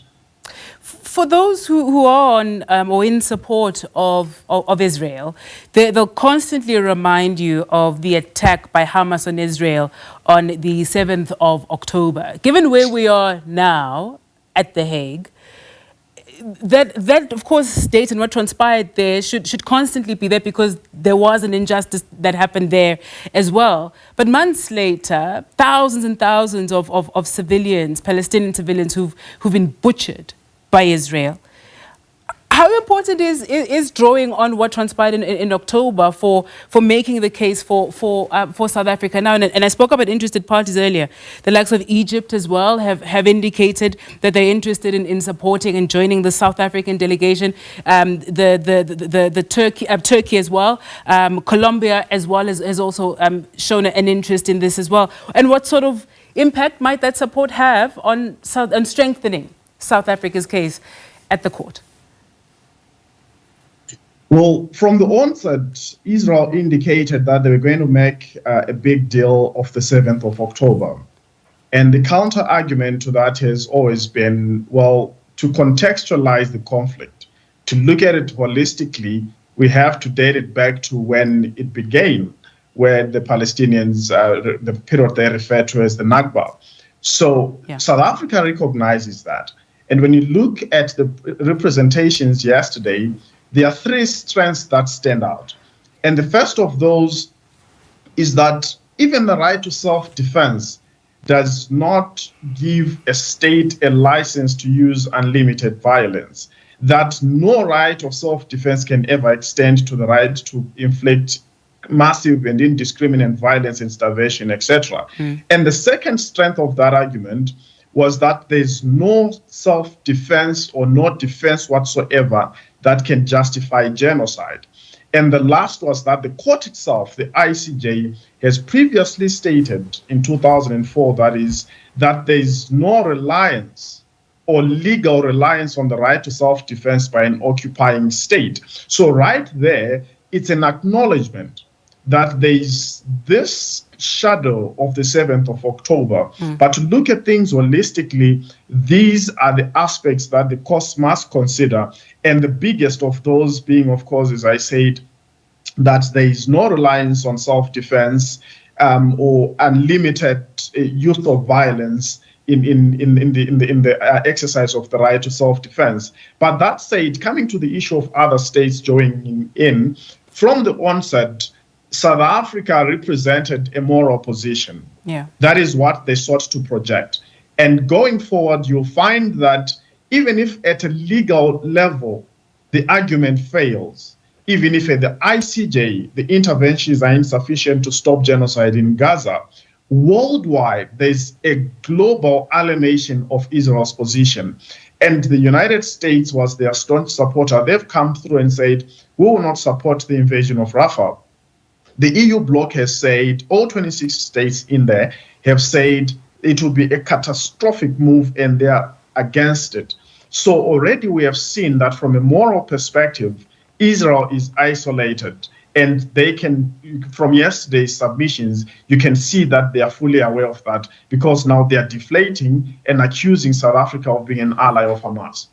For those who are on or in support of Israel, they'll constantly remind you of the attack by Hamas on Israel on the 7th of October. Given where we are now at The Hague, that of course state and what transpired there should constantly be there, because there was an injustice that happened there as well. But months later, thousands and thousands of civilians, Palestinian civilians who've been butchered by Israel. How important is drawing on what transpired in October for making the case for South Africa now? And I spoke about interested parties earlier. The likes of Egypt as well have indicated that they're interested in supporting and joining the South African delegation. The Turkey as well, Colombia as well has also shown an interest in this as well. And what sort of impact might that support have on strengthening South Africa's case at the court? Well, from the onset, Israel indicated that they were going to make a big deal of the 7th of October. And the counter argument to that has always been, well, to contextualize the conflict, to look at it holistically, we have to date it back to when it began, where the Palestinians, the period they refer to as the Nakba. So South Africa recognizes that. And when you look at the representations yesterday, there are three strengths that stand out. And the first of those is that even the right to self-defense does not give a state a license to use unlimited violence, that no right of self-defense can ever extend to the right to inflict massive and indiscriminate violence and starvation, etc. And the second strength of that argument was that there's no self-defense or no defense whatsoever that can justify genocide. And the last was that the court itself, the ICJ, has previously stated in 2004, that is, that there is no reliance or legal reliance on the right to self-defense by an occupying state. So right there, it's an acknowledgement that there is this shadow of the 7th of October. But to look at things holistically, these are the aspects that the courts must consider. And the biggest of those being, of course, as I said, that there is no reliance on self-defense or unlimited use of violence in the exercise of the right to self-defense. But that said, coming to the issue of other states joining in, from the onset, South Africa represented a moral position. That is what they sought to project. And going forward, you'll find that even if at a legal level, the argument fails, even if at the ICJ, the interventions are insufficient to stop genocide in Gaza, worldwide, there's a global alienation of Israel's position. And the United States was their staunch supporter. They've come through and said, we will not support the invasion of Rafah. The EU bloc has said, all 26 states in there have said it will be a catastrophic move and they are against it. So already we have seen that from a moral perspective, Israel is isolated, and they can, from yesterday's submissions, you can see that they are fully aware of that, because now they are deflating and accusing South Africa of being an ally of Hamas.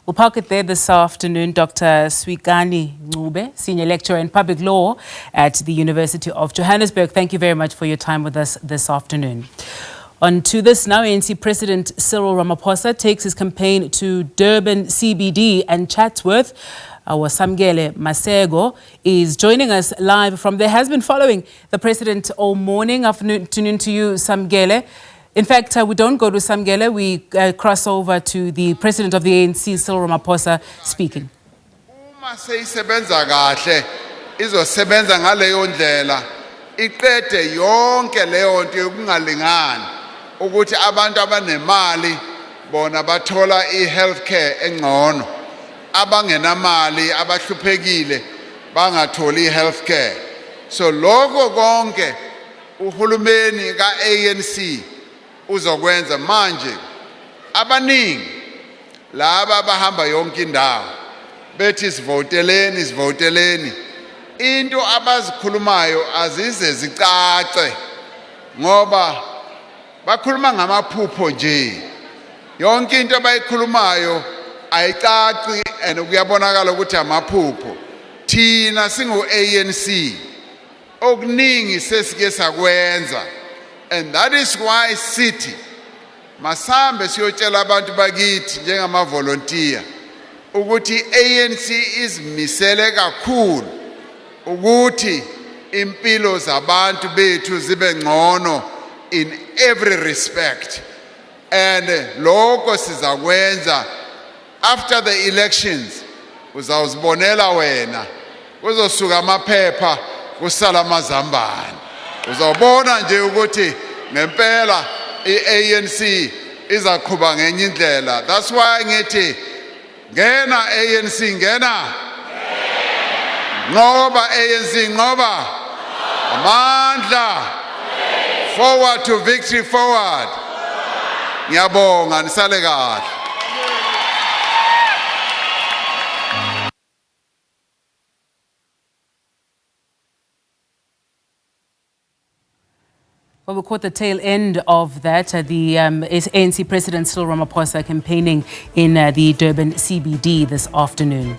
We'll park it there this afternoon. Dr. Swikani Ncube, Senior Lecturer in Public Law at the University of Johannesburg. Thank you very much for your time with us this afternoon. On to this now, ANC President Cyril Ramaphosa takes his campaign to Durban CBD and Chatsworth. Our Samgele Masego is joining us live from there. Has been following the president all morning. Afternoon to you, Samgele. In fact, we don't go to Samgele. We cross over to the president of the ANC, Cyril Ramaphosa, speaking. Uma seyisebenza kahle izosebenza ngaleyo ndlela iqede yonke leyo nto yokungalingani ukuthi abantu abanemali bona bathola i-healthcare engcono, abangenamali abahluphekile bangatholi i-healthcare. So lokho konke uhulumeni ka-ANC uzokwenza manje. Abaningi laba abahamba yonke indawo bethi sivoteleni, into abazikhulumayo azize zicace, ngoba bakhuluma ngamaphupho nje. Yonke into abayikhulumayo ayicaci and kuyabonakala ukuthi amaphupho. Thina singu-ANC okuningi sesike sakwenza, and that is why sithi masambe siyotshela abantu bakithi njengama-volunteer ukuthi ANC izimisele kakhulu ukuthi impilo zabantu bethu zibe ngcono in every respect, and lokho sizakwenza. After the elections uzawuzibonela wena, kuzosuka amaphepha kusala amazambane. Uzawubona nje ukuthi ngempela i-ANC izaqhuba ngenye indlela. That's why ngithi ngena ANC, ngena ngoba ANC, ngoba amandla, forward to victory, forward. Ngiyabonga, nisale kahle. Well, we caught the tail end of that. The ANC President Cyril Ramaphosa campaigning in the Durban CBD this afternoon.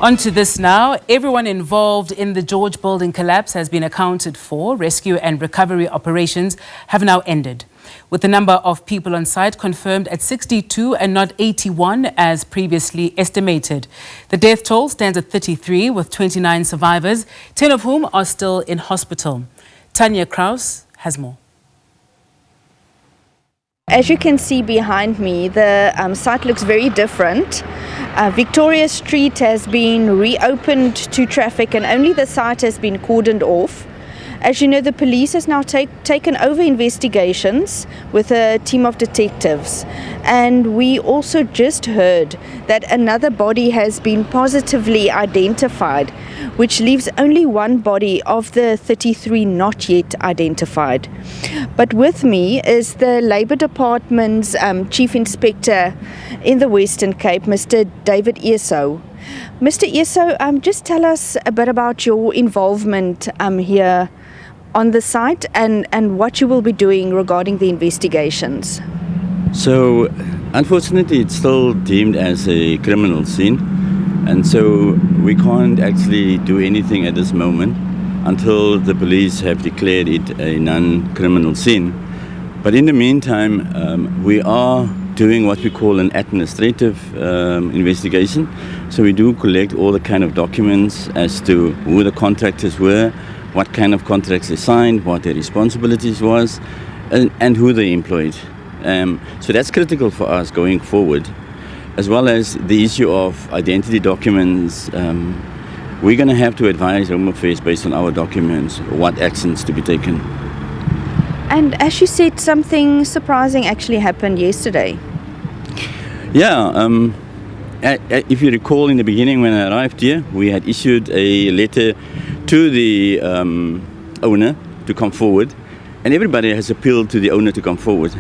On to this now. Everyone involved in the George building collapse has been accounted for. Rescue and recovery operations have now ended, with the number of people on site confirmed at 62 and not 81 as previously estimated. The death toll stands at 33, with 29 survivors, 10 of whom are still in hospital. Tanya Kraus has more. As you can see behind me, the site looks very different. Victoria Street has been reopened to traffic and only the site has been cordoned off. As you know, the police has now taken over investigations with a team of detectives. And we also just heard that another body has been positively identified, which leaves only one body of the 33 not yet identified. But with me is the Labour Department's Chief Inspector in the Western Cape, Mr. David Eso. Mr. Eso, just tell us a bit about your involvement here on the site and what you will be doing regarding the investigations. So, unfortunately, it's still deemed as a criminal scene, and so we can't actually do anything at this moment until the police have declared it a non-criminal scene. But in the meantime, we are doing what we call an administrative investigation. So we do collect all the kind of documents as to who the contractors were, what kind of contracts they signed, what their responsibilities was, and who they employed. So that's critical for us going forward, as well as the issue of identity documents. We're going to have to advise Home Affairs based on our documents what actions to be taken. And as you said, something surprising actually happened yesterday. Yeah, if you recall in the beginning when I arrived here, we had issued a letter to the owner to come forward, and everybody has appealed to the owner to come forward.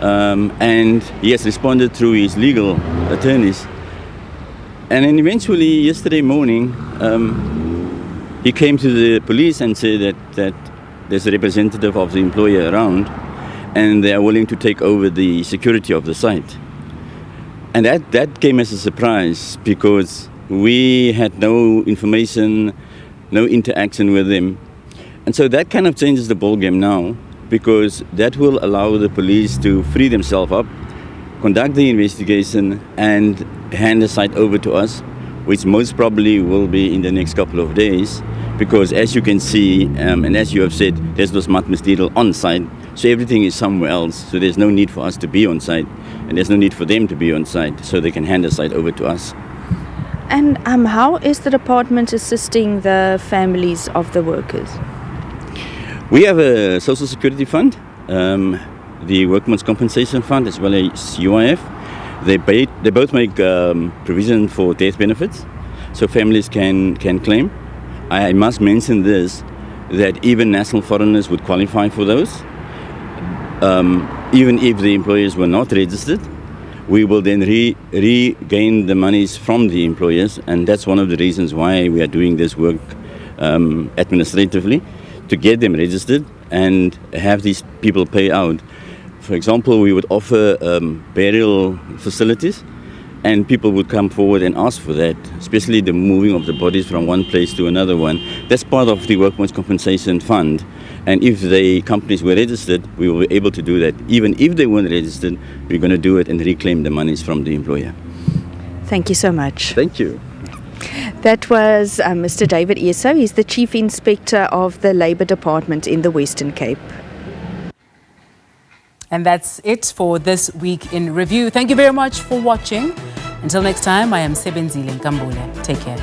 And he has responded through his legal attorneys. And then eventually, yesterday morning, he came to the police and said that there's a representative of the employer around, and they are willing to take over the security of the site. And that came as a surprise because we had no information, no interaction with them. And so that kind of changes the ballgame now, because that will allow the police to free themselves up, conduct the investigation, and hand the site over to us, which most probably will be in the next couple of days, because as you can see, and as you have said, there's no smart material on site, so everything is somewhere else, so there's no need for us to be on site, and there's no need for them to be on site, so they can hand the site over to us. And how is the department assisting the families of the workers? We have a social security fund, the Workmen's Compensation Fund, as well as UIF. They both make provision for death benefits, so families can claim. I must mention this, that even national foreigners would qualify for those. Even if the employers were not registered, we will then regain the monies from the employers, and that's one of the reasons why we are doing this work administratively, to get them registered and have these people pay out. For example, we would offer burial facilities, and people would come forward and ask for that, especially the moving of the bodies from one place to another one. That's part of the Workmen's Compensation Fund. And if the companies were registered, we will be able to do that. Even if they weren't registered, we're going to do it and reclaim the monies from the employer. Thank you so much. Thank you. That was Mr. David Eso. He's the Chief Inspector of the Labour Department in the Western Cape. And that's it for this week in review. Thank you very much for watching. Until next time, I am Sebenzile Nkambule. Take care.